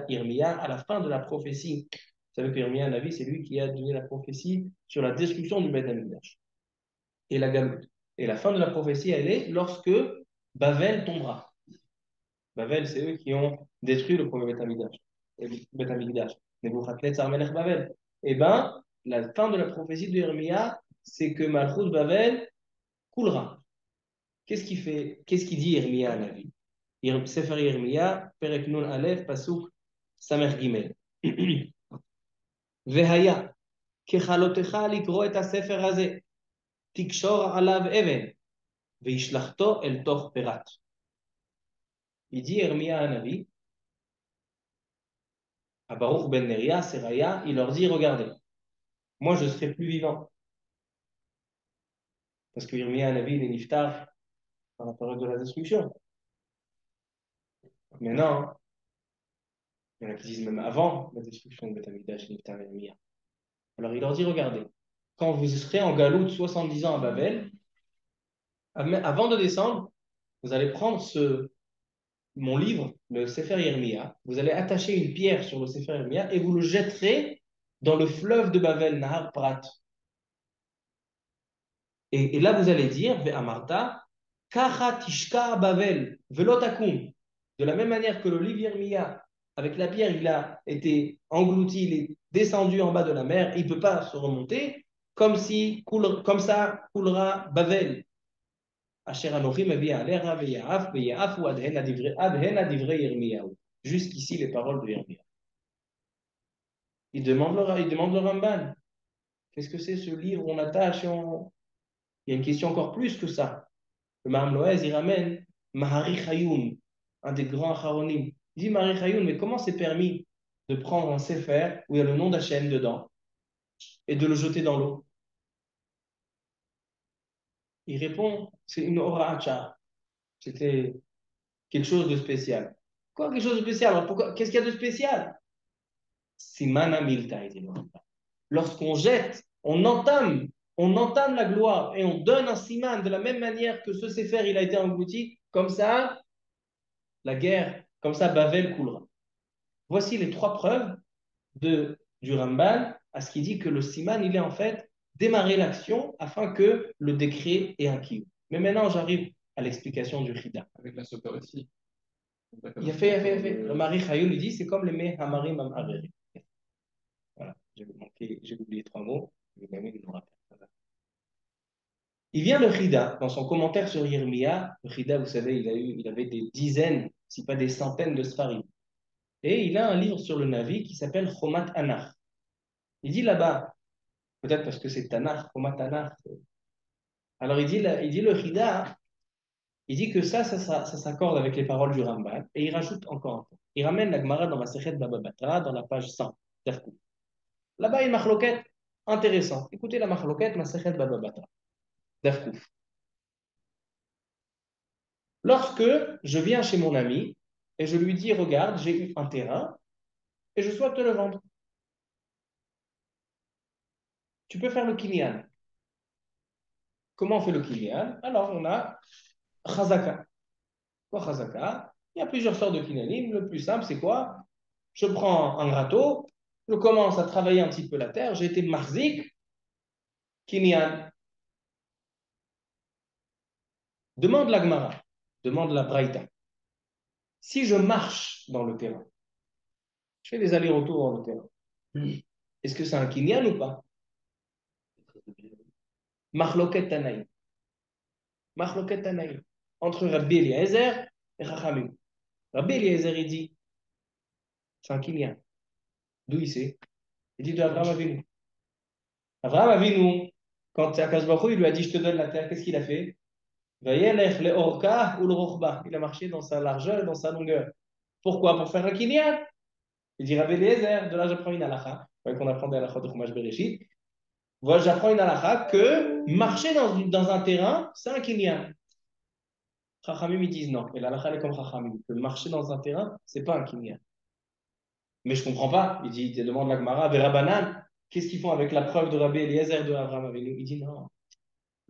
Yirmiya à la fin de la prophétie. Vous savez que Yirmiya Anavi, c'est lui qui a donné la prophétie sur la destruction du Beth Amikdash et la Galoute. Et la fin de la prophétie, elle est lorsque Bavel tombera. Bavel, c'est eux qui ont détruit le premier Beth Amikdash. Beth Amikdash. Nebuchadnezzar Melech Bavel. Eh bien, la fin de la prophétie de Yermia, c'est que Malchut Bavel coulera. Qu'est-ce qu'il fait? Qu'est-ce qu'il dit Yermia à la vie? Sefer Yermia, Perek Nun Aleph, Pasuk Samer Gimel. Vehaya, kechalotecha likro et הספר הזה, תקשור עליו אבן, וישלחתו אל תוך פירת. Il dit Yermia à Navi, à Baruch ben Neria, Seraya, il leur dit, regardez, moi je serai plus vivant. Parce que Yermia à Navi, il est niftar dans la période de la destruction. Maintenant, il y en a qui disent même avant la destruction de Beth Amikdash, niftar Yermia. Alors il leur dit, regardez, quand vous serez en galoute 70 ans à Babel, avant de descendre, vous allez prendre mon livre, le Sefer Yermia, vous allez attacher une pierre sur le Sefer Yermia et vous le jetterez dans le fleuve de Babel, Nahar Prat. Et là, vous allez dire, Ve'amarta, Kacha Tishka Bavel, Velotakum. De la même manière que le livre Yermia, avec la pierre, il a été englouti, il est descendu en bas de la mer, il ne peut pas se remonter, comme ça coulera Bavel. Asher Anochi Mevi Alera Ve'ya'af, Ve'ya'afu Adhen Adivrei Yermiyahu. Jusqu'ici, les paroles de Yermia. Il demande le Ramban. Qu'est-ce que c'est ce livre? On attache et on... Il y a une question encore plus que ça. Le Maham Loez, il ramène Mahari Chayoun, un des grands Acharonim. Il dit Mahari Chayoun, mais comment c'est permis de prendre un sefer où il y a le nom d'Hachem dedans et de le jeter dans l'eau? Il répond, c'est une oracha. C'était quelque chose de spécial. Quoi, quelque chose de spécial? Alors pourquoi? Qu'est-ce qu'il y a de spécial? Simana Milta, il dit le Rambam. Lorsqu'on jette, on entame la gloire et on donne un siman de la même manière que ce sefer il a été englouti, comme ça, la guerre, comme ça, Bavel coulera. Voici les trois preuves du Ramban à ce qui dit que le siman, il est en fait démarrer l'action afin que le décret ait un kiou. Mais maintenant, j'arrive à l'explication du Chida. Avec la Sota aussi. Il a fait. Le mari Chayoun, il dit, c'est comme les mets Hamarim Amhareri. Voilà, j'ai oublié trois mots. Il vient le Chida, dans son commentaire sur Yirmiya. Le Chida, vous savez, il avait des dizaines, si pas des centaines de Sfarim. Et il a un livre sur le Navi qui s'appelle Chomat Anach. Il dit là-bas, peut-être parce que c'est Tanakh, Chomat Anach. Alors il dit le Chida, il dit que ça s'accorde avec les paroles du Ramban. Et il rajoute encore un peu. Il ramène la Gemara dans la Sechet Baba Batra, dans la page 100. Là-bas, il y a une machloket intéressant. Écoutez la machloket, ma Sechet Baba Batra. Dafkouf. Lorsque je viens chez mon ami et je lui dis, regarde, j'ai eu un terrain et je souhaite te le vendre. Tu peux faire le kinyan. Comment on fait le kinyan? Alors, on a chazaka. Quoi chazaka? Il y a plusieurs sortes de kinyanim. Le plus simple, c'est quoi? Je prends un râteau, je commence à travailler un petit peu la terre. J'ai été marzik, kinyan. Demande la Gemara, demande la Braïta. Si je marche dans le terrain, je fais des allers-retours dans le terrain, est-ce que c'est un kinyan ou pas? Machloket Tanaï. Machloket Tanaï. Entre Rabbi Eliezer et Chachamim. Rabbi Eliezer, il dit, c'est un kinyan. D'où il sait? Il dit de Abraham Avinu. Abraham Avinu, quand Akash Baruch Hu, il lui a dit, je te donne la terre, qu'est-ce qu'il a fait? Vayelech le orka ou le rochba. Il a marché dans sa largeur et dans sa longueur. Pourquoi? Pour faire un kinyan. Il dit Rabbi Eliezer, de là j'apprends une halakha, qu'on apprend des halakhot de Chumash Bereshit. Voilà, j'apprends une halakha que marcher dans un terrain, c'est un kinyan. Chachamim, ils disent non. Et la halakha est comme Chachamim, que marcher dans un terrain, c'est pas un kinyan. Mais je comprends pas. Il demande la Gemara, Verabanan, qu'est-ce qu'ils font avec la preuve de Rabbi Eliezer de Abraham Avinu? Il dit non.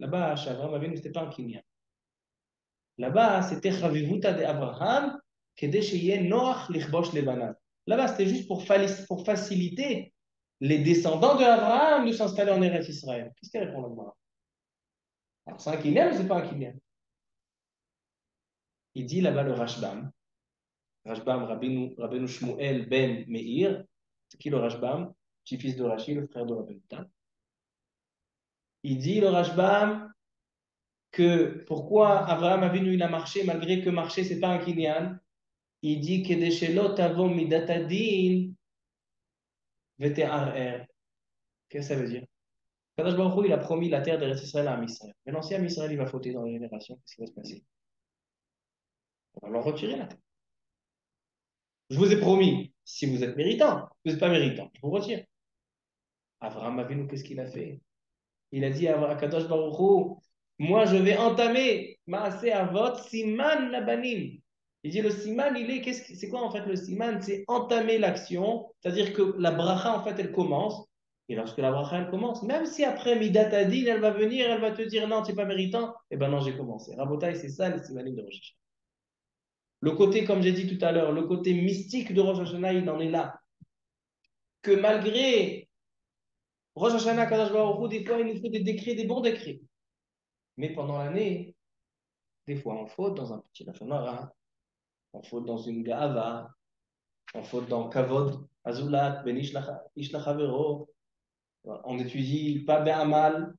Là-bas, chez Abraham Avinu, c'était pas un kinyan. Là-bas, c'était Chavivuta de Abraham, Kede sheye Noach lichbosh lebanan. Là-bas, c'était juste pour faciliter les descendants de Abraham de s'installer en Eretz Israël. Qu'est-ce qu'il répond là-bas? Alors, c'est un kinyan ou c'est pas un kinyan? Il dit là-bas le Rashbam. Rashbam, Rabbeinu Shmuel ben Meir. C'est qui le Rashbam? Petit-fils de Rashi, le frère de Rabbeinu Tam. Il dit le Rashbam que pourquoi Abraham Avinu il a marché malgré que marcher c'est pas un kinyan. Il dit que des shelot avon midatadin vete arer. Qu'est-ce que ça veut dire? Kadosh Baruch Hu, il a promis la terre d'Eretz Israël à Israël. Maintenant, si Israël il va fauter dans les générations, qu'est-ce qui va se passer? On va leur retirer la terre. Je vous ai promis, si vous êtes méritant, vous n'êtes pas méritant, je vous retire. Abraham Avinu, qu'est-ce qu'il a fait? Il a dit à Kadosh Baruch Hu, moi je vais entamer Maaseh Avot Siman Labanim. Il dit le Siman, c'est quoi en fait le Siman? C'est entamer l'action, c'est-à-dire que la bracha en fait elle commence. Et lorsque la bracha elle commence, même si après Midat Adin elle va venir, elle va te dire non, tu n'es pas méritant, eh ben non, j'ai commencé. Rabotai, c'est ça le Simanim de Rosh Hashanah. Le côté, comme j'ai dit tout à l'heure, le côté mystique de Rosh Hashanah, il en est là. Que malgré Rosh Hashanah, Kadosh Baruch Hu, des fois il nous faut des décrets, des bons décrets. Mais pendant l'année, des fois on faute dans un petit lachon hara, on faute dans une gava, on faute dans kavod, azulat, ben ish lachavero, on étudie pas bien mal,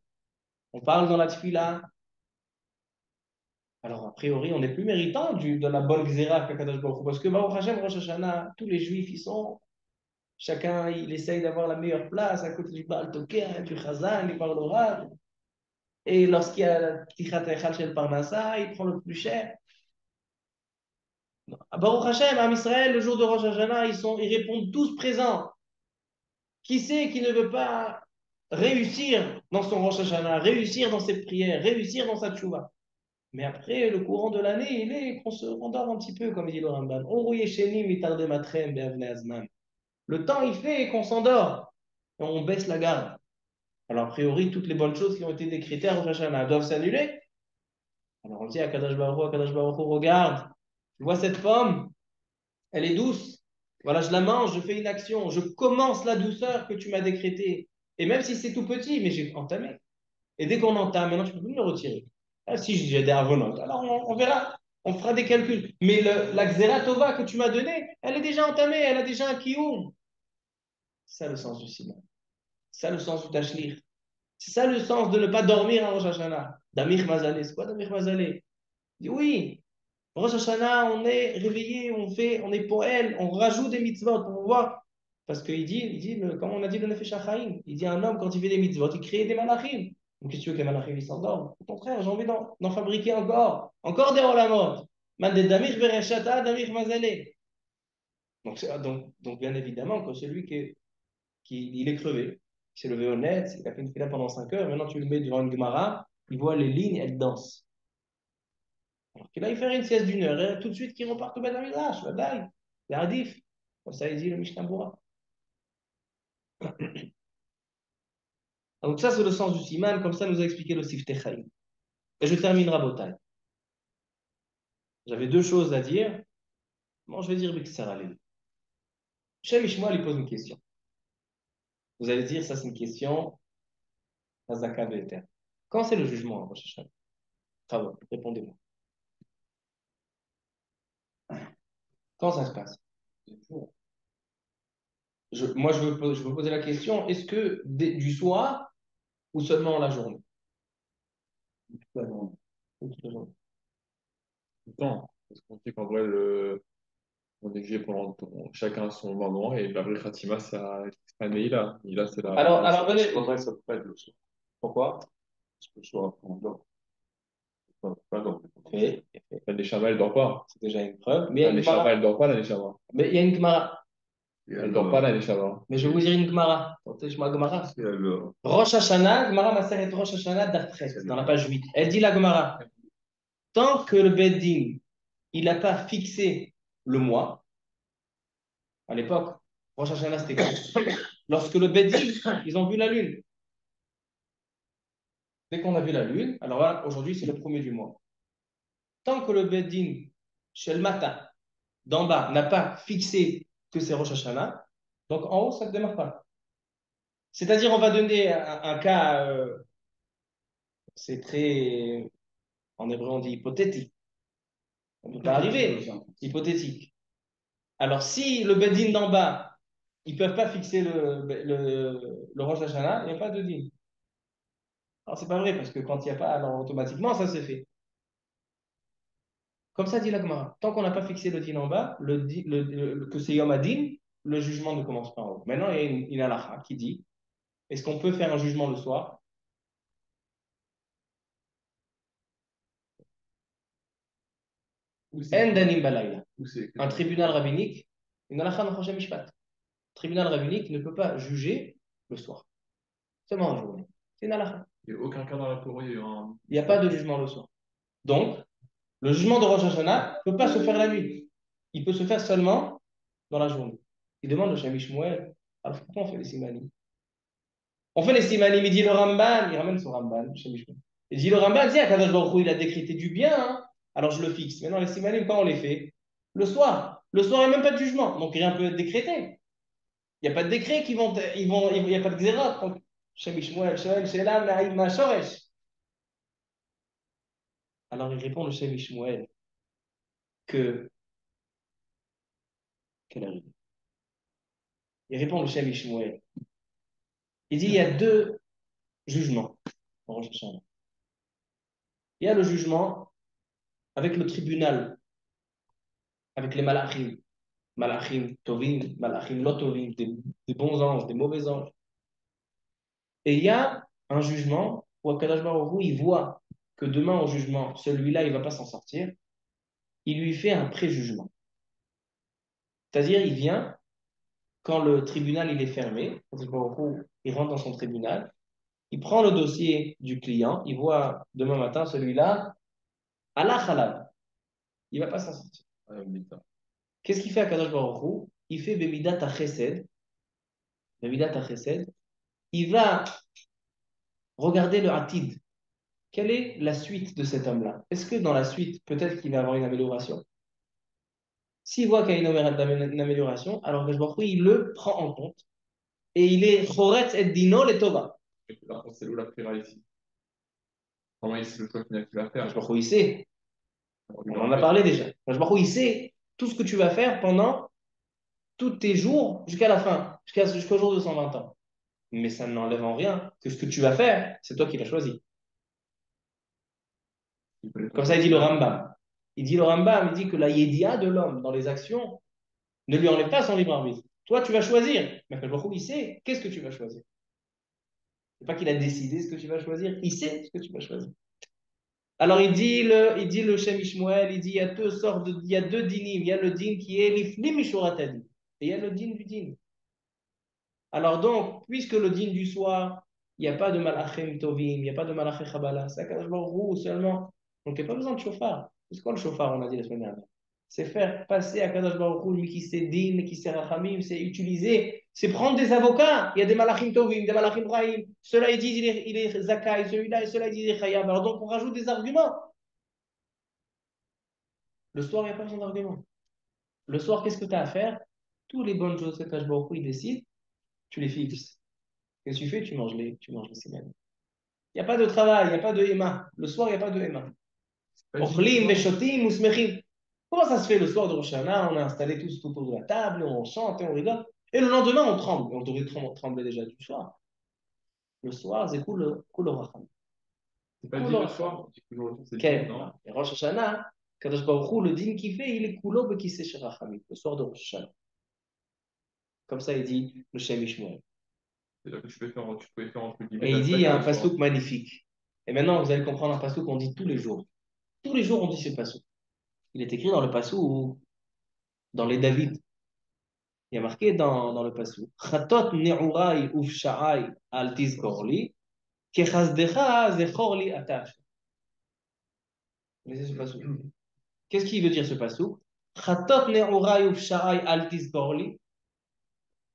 on parle dans la tfila. Alors a priori, on n'est plus méritant de la bonne xéra qu'Akadosh Baruch Hu, parce que Baruch Hashem, Rosh Hashanah, tous les juifs, ils sont, chacun, il essaye d'avoir la meilleure place à côté du Baal Toker, du Chazan, il parle l'oral. Et lorsqu'il y a Tichat Echal Shel Parnassa, il prend le plus cher. Baruch Hashem, Am Israël, le jour de Rosh Hashanah, ils répondent tous présents. Qui c'est qui ne veut pas réussir dans son Rosh Hashanah, réussir dans ses prières, réussir dans sa tchouva? Mais après, le courant de l'année, il est qu'on se rendort un petit peu, comme dit le Rambam. Le temps, il fait qu'on s'endort, et on baisse la garde. Alors, a priori, toutes les bonnes choses qui ont été décrétées à Rosh Hashanah doivent s'annuler. Alors, on dit à Kadosh Baruch Hu, regarde, tu vois cette pomme, elle est douce. Voilà, je la mange, je fais une action, je commence la douceur que tu m'as décrétée. Et même si c'est tout petit, mais j'ai entamé. Et dès qu'on entame, maintenant, tu peux plus me le retirer. Ah, si j'ai des avonotes, alors on verra, on fera des calculs. Mais la Xera Tova que tu m'as donnée, elle est déjà entamée, elle a déjà un kioum. C'est ça le sens du Siman. C'est ça le sens du Tachlir. C'est ça le sens de ne pas dormir à Rosh Hashanah. Damir Mazalé, c'est quoi Damir Mazalé? Il dit oui, Rosh Hashanah, on est réveillé, on est poël, on rajoute des mitzvot pour voir. Parce comme on a dit le Nefesh HaChaim, il dit un homme, quand il fait des mitzvot, il crée des malachim. Donc, qu'est-ce que tu veux que les malachim ils s'endorment? Au contraire, j'ai envie d'en fabriquer encore des olamot. Man de damir bereshata, damir mazalé. Donc, bien évidemment, que celui il est crevé, il s'est levé honnête, il a fait une fila pendant 5 heures, maintenant tu le mets devant une Gemara, il voit les lignes, elles dansent. Alors qu'il aille faire une sieste d'une heure, et tout de suite qu'il reparte au Beth Midrash, bye, c'est Adif. Comme ça, il dit le Mishnah Bura. Donc ça, c'est le sens du siman, comme ça nous a expliqué le Siftei Chaim. Et je termine Rabotai. J'avais deux choses à dire. Bon, je vais dire Bixar Alel. Chez Mishmoel, il pose une question. Vous allez dire, ça c'est une question, Hazaka Be'eter. Quand c'est le jugement, Rosh Hashanah? Bravo, répondez-moi. Quand ça se passe? Moi, je veux poser la question, est-ce que du soir ou seulement la journée? Ou toute la journée. Tout le temps. Parce qu'on sait qu'en vrai, on est jugé pendant chacun son moment et la vraie Khatima, c'est à Neila. Neila, c'est la. Alors Je venez. crois que ça peut pas être le soir. Pourquoi? Parce que le soir, après, on dort. Ça peut pas fait, il a fait. La Neshama, elle dort pas. C'est déjà une preuve. Mais il y a La une Neshama, Gemara. elle dort pas, la Neshama. Mais il y a une Gemara. Elle dort pas, la Neshama. Mais je vais vous dire une Gemara. Attendez, je Gemara. Et alors? Rosh Hashanah, Gemara Maseret Rosh Hashanah d'Artret, dans la page 8. Elle dit la Gemara, tant que le Beddin, il n'a pas fixé le mois, à l'époque, Rosh Hashanah c'était quand? Lorsque le Beddin, ils ont vu la lune. Dès qu'on a vu la lune, alors là, aujourd'hui c'est le premier du mois. Tant que le Beddin, chez le matin, d'en bas, n'a pas fixé que c'est Rosh Hashanah, donc en haut, ça ne démarre pas. C'est-à-dire, on va donner un cas, c'est très, en hébreu on dit hypothétique. Ça ne peut pas arriver, hypothétique. Alors, si le Bedin d'en bas, ils ne peuvent pas fixer le Rosh Hashanah, il n'y a pas de din. Alors, c'est pas vrai, parce que quand il n'y a pas, alors automatiquement, ça s'est fait. Comme ça dit la Gemara. Tant qu'on n'a pas fixé le din en bas, que c'est Yom Adin, le jugement ne commence pas en haut. Maintenant, il y a une halakha qui dit, est-ce qu'on peut faire un jugement le soir? En danim balayla. Un tribunal rabbinique, une halakha no choshen mishpat. Tribunal rabbinique ne peut pas juger le soir. Seulement en journée. C'est une halakha. Il n'y a aucun cas dans la Torah, il n'y a pas de jugement le soir. Donc, le jugement de Rosh Hashanah ne peut pas se faire la nuit. Il peut se faire seulement dans la journée. Il demande au Shami Shmuel, alors pourquoi on fait les simanim? On fait les simanim, il dit le Ramban, il ramène son Ramban, Shami Shmuel. Il dit le Ramban, dit, Akadosh Baruch Hu, il a décrété du bien, hein, alors je le fixe. Maintenant, les simanim, quand on les fait? Le soir. Le soir, il n'y a même pas de jugement, donc rien ne peut être décrété. Il n'y a pas de décret qui vont, il n'y a pas de xérat. Donc, Shami Shmuel, Shoel, Shelam, Naïd, Mashoresh. Alors il répond le Shami Shmuel que, quelle heure il est? Il répond le Shami Shmuel. Il dit il y a deux jugements en Rosh Hashanah. Il y a le jugement avec le tribunal, avec les malachim. Malachim tovim, malachim lotovim, des bons anges, des mauvais anges. Et il y a un jugement où Akadosh Baruch Hu, il voit que demain au jugement, celui-là, il ne va pas s'en sortir. Il lui fait un préjugement. C'est-à-dire, il vient, quand le tribunal il est fermé, Akadosh Baruch Hu, il rentre dans son tribunal, il prend le dossier du client, il voit demain matin celui-là, Allah halal, il ne va pas s'en sortir. Qu'est-ce qu'il fait à Kadosh Baruch Hu? Il fait Bemidat Chesed. Bemidat Chesed. Il va regarder le Atid. Quelle est la suite de cet homme-là? Est-ce que dans la suite, peut-être qu'il va avoir une amélioration? S'il voit qu'il y a une amélioration, alors Kadosh Baruch Hu, il le prend en compte. Et il est Choretz et Dino le Tova. Par contre, c'est où la prière ici? Comment il sait le choix qu'il a faire? Kadosh Baruch Hu, il sait. On en a parlé déjà. Kadosh Baruch Hu, il sait tout ce que tu vas faire pendant tous tes jours jusqu'à la fin, jusqu'au jour de 120 ans. Mais ça n'enlève en rien que ce que tu vas faire, c'est toi qui l'as choisi. Comme ça, il dit le Rambam. Il dit le Rambam, il dit que la yédia de l'homme dans les actions ne lui enlève pas son libre arbitre. Toi, tu vas choisir. Mais il sait qu'est-ce que tu vas choisir. C'est pas qu'il a décidé ce que tu vas choisir, il sait ce que tu vas choisir. Alors il dit le Shem Ishmuel, il dit il y a deux sortes il y a deux dinim. Il y a le din qui est l'iflim mishuratadi et il y a le din du din. Alors donc, puisque le din du soir, il n'y a pas de malachim tovim, il n'y a pas de malachim chabala, c'est Akadosh Baruch Hu seulement. Donc il n'y a pas besoin de chauffard. C'est quoi le chauffard, on a dit la semaine dernière? C'est faire passer Akadosh Baruch Hu, lui qui sait din, qui sait rachamim, c'est utiliser, c'est prendre des avocats. Il y a des malachim tovim, des malachim rahim. Ceux-là ils disent il est zakai, celui-là et ceux-là ils disent il est chayab. Alors donc on rajoute des arguments. Le soir, il n'y a pas besoin d'arguments. Le soir, qu'est-ce que tu as à faire? Tous les bonnes choses que Akadosh Baruch Hu il décide, tu les fixes. Qu'est-ce que tu fais? Tu manges les semaines. Il n'y a pas de travail, il n'y a pas de Emma. Le soir, il n'y a pas de Emma. Ochlim, Veshotim, Usmechim. Comment ça se fait le soir de Rosh Hashanah? On est installé tous autour de la table, on chante et on rigole. Et le lendemain, on tremble. On devrait trembler déjà du soir. Le soir, c'est cool, cool racham. C'est pas dit le soir? C'est dit, non? Et Rosh Hashanah, Kadosh Baruch Hu, le din qu'il fait, il est kulo bekiseh rachamim. Le soir de Rosh Hashanah. Comme ça, il dit le Shem Ishmuel. C'est-à-dire que tu peux faire entre guillemets. Et il dit, il y a un pasouk magnifique. Et maintenant, vous allez comprendre un pasouk qu'on dit tous les jours. Tous les jours, on dit ce passou. Il est écrit dans le passou, dans les David. Il y a marqué dans le passou. Chatot ne'urai ufsha'ai al tizkorli, kechazdecha zechorli atash. Vous connaissez ce passou? Qu'est-ce qu'il veut dire ce passou? Chatot ne'urai ufsha'ai al tizkorli.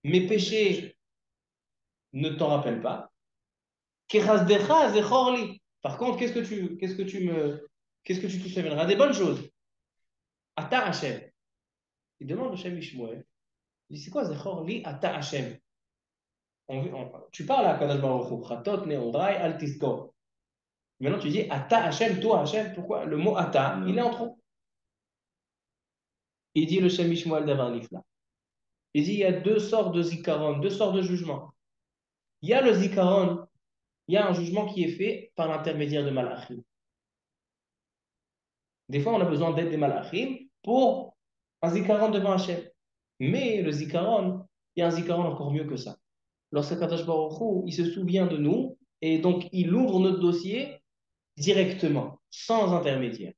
Mes péchés ne t'en rappellent pas. Kechazdecha zechorli. Par contre, qu'est-ce que tu te souviendras des bonnes choses? Ata Hashem. Il demande au Shem Ishmuel. Il dit, c'est quoi zechorli ata Hashem? Tu parles à Kadosh Baruch Hu, Chatot ne'urai al tizkor. Maintenant, tu dis Ata Hachem, toi Hachem. Pourquoi? Le mot Ata, il est en trop. Il dit le Shem Mishmuel Davar Nifla. Il dit il y a deux sortes de zikaron, deux sortes de jugements. Il y a le zikaron, il y a un jugement qui est fait par l'intermédiaire de Malachim. Des fois, on a besoin d'aide des Malachim pour un zikaron devant Hachem. Mais le zikaron, il y a un zikaron encore mieux que ça. Lorsque Kadosh Baruch Hu, il se souvient de nous et donc il ouvre notre dossier directement, sans intermédiaire.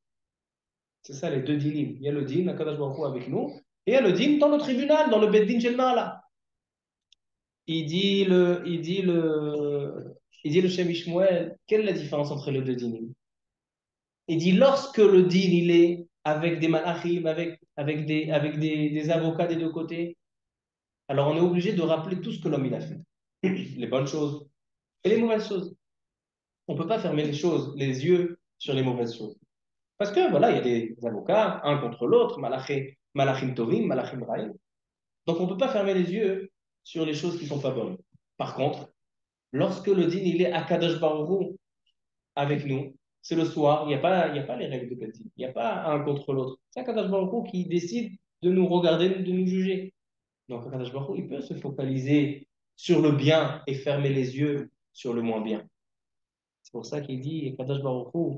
C'est ça les deux dinim. Il y a le din, Akadosh Baruch Hu avec nous, et il y a le din dans le tribunal, dans le Beddin Shel Ma'ala. Il dit le Shem Ishmuel, quelle est la différence entre les deux dinim? Il dit lorsque le din il est avec des malachim, avec des avocats des deux côtés, alors on est obligé de rappeler tout ce que l'homme il a fait. Les bonnes choses et les mauvaises choses. On ne peut pas fermer les yeux sur les mauvaises choses. Parce que voilà, il y a des avocats, un contre l'autre, malachim tovim, malachim raïm. Donc on ne peut pas fermer les yeux sur les choses qui ne sont pas bonnes. Par contre, lorsque le din il est à Kadosh Baruch Hu avec nous, c'est le soir, il y a pas les règles de Beddin, il n'y a pas un contre l'autre. C'est Kadosh Baruch Hu qui décide de nous regarder, de nous juger. Donc Kadosh Baruch Hu, il peut se focaliser sur le bien et fermer les yeux sur le moins bien. C'est pour ça qu'il dit Kadosh Baruch Hu,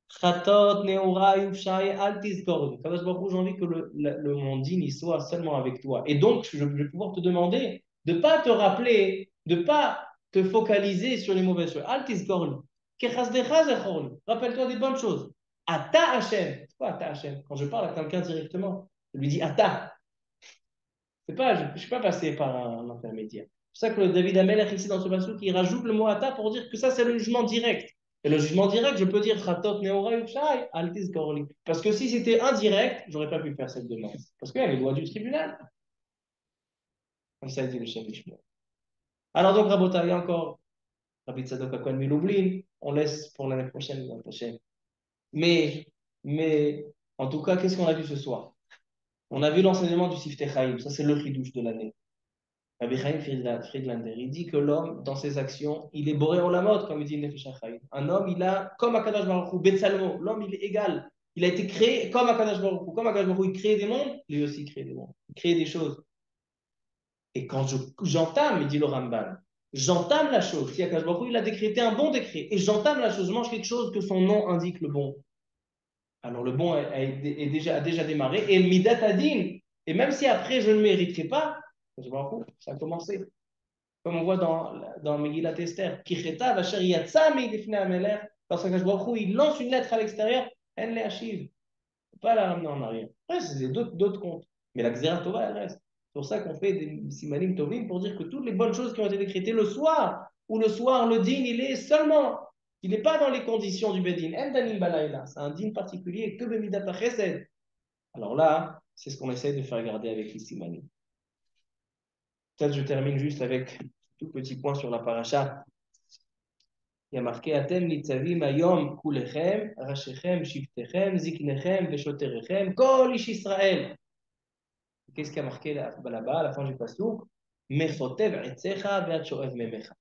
Chatot, Neorai, Ufshai, Al Tizkor. Kadosh Baruch Hu, j'ai envie que le mondine il soit seulement avec toi. Et donc, je vais pouvoir te demander de ne pas te rappeler, de ne pas te focaliser sur les mauvaises choses. Al Tizkor. Rappelle-toi des bonnes choses. Ata Hashem. C'est quoi Ata Hashem? Quand je parle à quelqu'un directement, je lui dis Ata. Je ne suis pas passé par un intermédiaire. C'est pour ça que le David Amelech, ici dans ce passage, il rajoute le mot Ata pour dire que ça, c'est le jugement direct. Et le jugement direct, je peux dire Chatot Neora Yushai, Altis Gorli. Parce que si c'était indirect, j'aurais pas pu faire cette demande. Parce qu'il y a les lois du tribunal. Comme ça dit le chef Mishmor. Alors donc, Rabota, il y a encore Rabbi Tzadok Akon Miloublin. On laisse pour l'année prochaine, l'année prochaine. Mais, en tout cas, qu'est-ce qu'on a vu ce soir? On a vu l'enseignement du Sifteh Chaim. Ça, c'est le chidouche de l'année. Rabbi Chaim Friedlander, il dit que l'homme, dans ses actions, il est boré en la mode, comme il dit Nefesh HaChaim. Un homme, il a, comme Akadosh Baruch Hu, Betsalmo, l'homme, il est égal. Il a été créé comme Akadosh Baruch Hu. Comme Akadosh Baruch Hu, il crée des mondes, lui aussi il crée des mondes. Il crée des choses. Et quand j'entame, il dit le Ramban, j'entame la chose. Si Akadosh Baruch Hu, il a décrété un bon décret, et j'entame la chose, je mange quelque chose que son nom indique le bon. Alors le bon a déjà démarré, et le Midat Adin, et même si après je ne mériterai pas, ça a commencé. Comme on voit dans Megillat Esther, Kicheta Vacher Yatsa Meidefne Ameler, lorsque il lance une lettre à l'extérieur, elle les achive. Pas la ramener en arrière. Après, c'est d'autres comptes. Mais la Xéra Torah, elle reste. C'est pour ça qu'on fait des Simanim Tovim pour dire que toutes les bonnes choses qui ont été décrétées le soir, ou le soir, le din, il est seulement, il n'est pas dans les conditions du Bedin. Endanim Balayla, c'est un din particulier que Bemidat Chesed. Alors là, c'est ce qu'on essaie de faire garder avec les Simanim. Peut-être je termine juste avec un tout petit point sur la paracha. Il y a marqué Atem nitzavim ayom kulechem, rashechem, shiftechem, ziknechem, veshoterechem, kol ish Israël. Qu'est-ce qu'il y a marqué là-bas, à la fin du pasuk? Mechotev etzecha ve'at shoev memecha.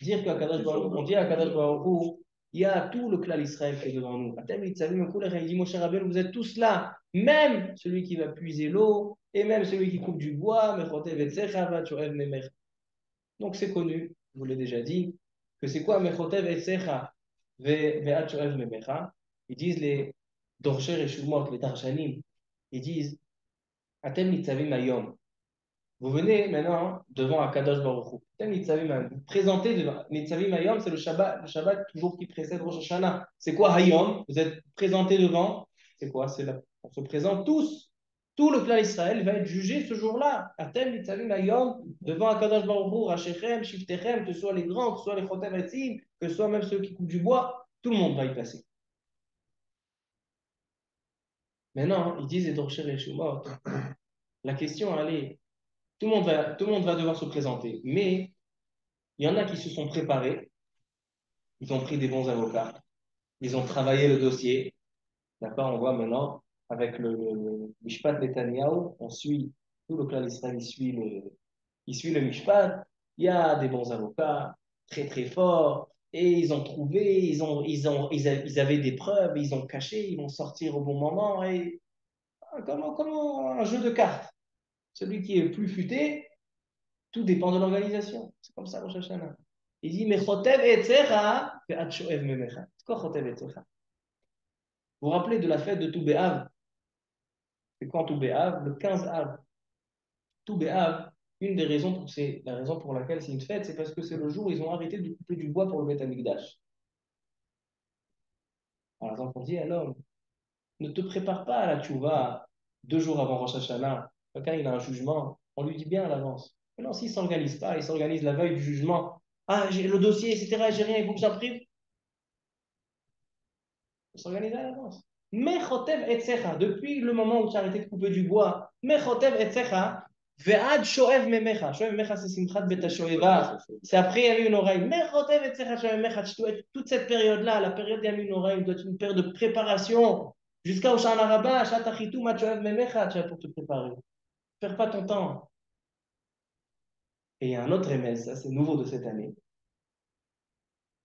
Dire qu'on dit à Kadosh Baruch Hu, il y a tout le clan d'Israël qui est devant nous. Atem nitzavim kulechem. Il dit Moshe Rabbeinu, vous êtes tous là, même celui qui va puiser l'eau, et même celui qui coupe du bois, mechotev etzecha ve'at shoev memecha. Donc c'est connu, je vous l'ai déjà dit, que c'est quoi Mechotev Etzecha ve'at shoev memecha? Ils disent les Dorsher et Shumot, les Darshanim, ils disent Atem nitzavim ayom. Vous venez maintenant devant Akadosh Baruch Hu. Vous présentez devant Nitzavim Hayom, c'est le Shabbat toujours qui précède Rosh Hashanah. C'est quoi Hayom? Vous êtes présenté devant. C'est quoi? On se présente tous. Tout le clan Israël va être jugé ce jour-là. Atem Nitzavim Hayom, devant Akadosh Baruch Hu, Rachechem, Shiftechem, que ce soit les grands, que ce soit les Chotem Etzim, que ce soit même ceux qui coupent du bois, tout le monde va y passer. Maintenant, ils disent Edorcher et Shumot. La question, elle est tout le monde va devoir se présenter. Mais il y en a qui se sont préparés, ils ont pris des bons avocats, ils ont travaillé le dossier. D'accord, on voit maintenant, avec le Mishpat Netanyahu, on suit, tout le clan d'Israël, il suit le Mishpat. Il y a des bons avocats, très très forts, et ils ont trouvé, ils avaient des preuves, ils ont caché, ils vont sortir au bon moment, et comme un jeu de cartes. Celui qui est plus futé, tout dépend de l'organisation. C'est comme ça, Rosh Hashanah. Il dit, mais chotev etzecha, ve'at shoev memecha. C'est quoi chotev etzecha? Vous vous rappelez de la fête de Tou B'Av? C'est quand Tou B'Av? Le 15 Av. Tou B'Av, une des raisons la raison pour laquelle c'est une fête, c'est parce que c'est le jour où ils ont arrêté de couper du bois pour le Beth Amikdash. Par exemple, on dit à l'homme, ne te prépare pas à la tchouva 2 jours avant Rosh Hashanah. Quelqu'un, il a un jugement, on lui dit bien à l'avance. Mais non, s'il ne s'organise pas, il s'organise la veille du jugement. Ah, j'ai le dossier, etc., j'ai rien, il faut que j'imprime. Il s'organise à l'avance. Mechotev etzecha, depuis le moment où tu as arrêté de couper du bois, Mechotev etzecha, ve'ad shoev memecha. Shoev memecha, c'est simchat beta shoeva. C'est après Yamin une oreille. Mechotev etzecha shoev memecha. Toute cette période-là, la période Yamin une oreille, doit être une période de préparation. Jusqu'à Oshana Rabbah, Shatachitu, Machoev memecha, tu as pour te préparer. Perds pas ton temps. Et il y a un autre remède, ça c'est nouveau de cette année.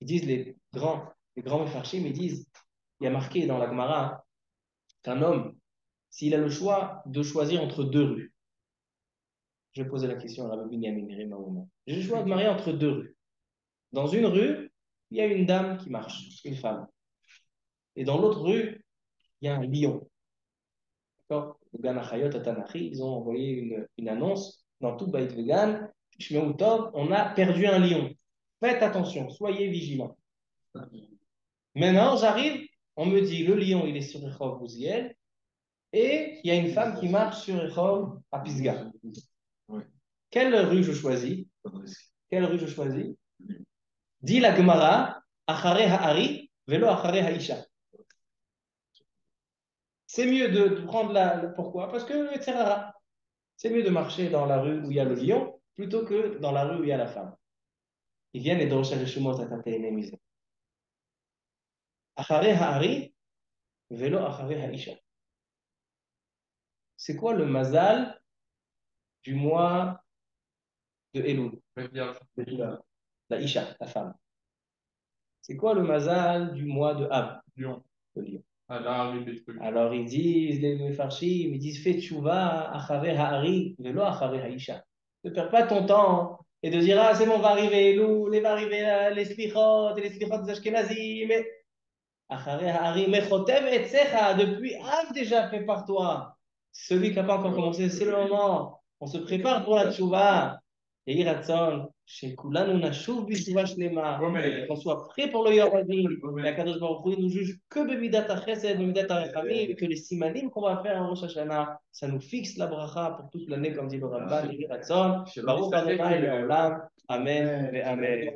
Ils disent les grands Mefarshim, ils disent, il y a marqué dans la Gemara qu'un homme, s'il a le choix de choisir entre 2 rues, je vais poser la question à Rabbi Binyamin Maouma. J'ai le choix de marier entre 2 rues. Dans une rue, il y a une dame qui marche, une femme. Et dans l'autre rue, il y a un lion. D'accord? Le Gan Achayot Atanachi, ils ont envoyé une annonce dans tout Baït Vegan. Shmeou Tov, on a perdu un lion. Faites attention, soyez vigilants. Maintenant, j'arrive, on me dit, le lion, il est sur Rehov Bouziel, et il y a une femme qui marche sur Rehov à Pisgah. Quelle rue je choisis? Quelle rue je choisis? Dit la Gemara, Achare Ha'ari, Velo Achare Ha'isha. C'est mieux de prendre pourquoi? Parce que c'est mieux de marcher dans la rue où il y a le lion plutôt que dans la rue où il y a la femme. Ils viennent et Dorosha Reshumot Atatenemise. Achare Ha'ari, Velo Achare Ha'isha. C'est quoi le mazal du mois de Elul? La Isha, la femme. C'est quoi le mazal du mois de Av? Lion. Le lion. Ah, là arrivent des trucs. Alors ils disent, les Mefarshim, ils disent fais tchouva, achare ha'ari, velo achare ha'isha. Ne perds pas ton temps et de dire ah c'est bon, va arriver Elul, va arriver les slichot, et les slichot des Ashkenazim, mais achare ha'ari, mechotev etzecha, depuis Av déjà prépare-toi. Celui qui n'a pas encore commencé, c'est le moment. On se prépare pour la tchouva. Et Iratson, chez Kulanu Nashuv B'Tchouva Shlema, qu'on soit prêt pour le Yom Adin. Et Akadosh Baruch Hu, il nous juge que Bemidat HaChesed, Bemidat HaRachamim, et que les simanim qu'on va faire en Rosh Hashanah, ça nous fixe la bracha pour toute l'année, comme dit le Ramban, Iratson, Baruch Adonai Le'olam, Amen et Amen.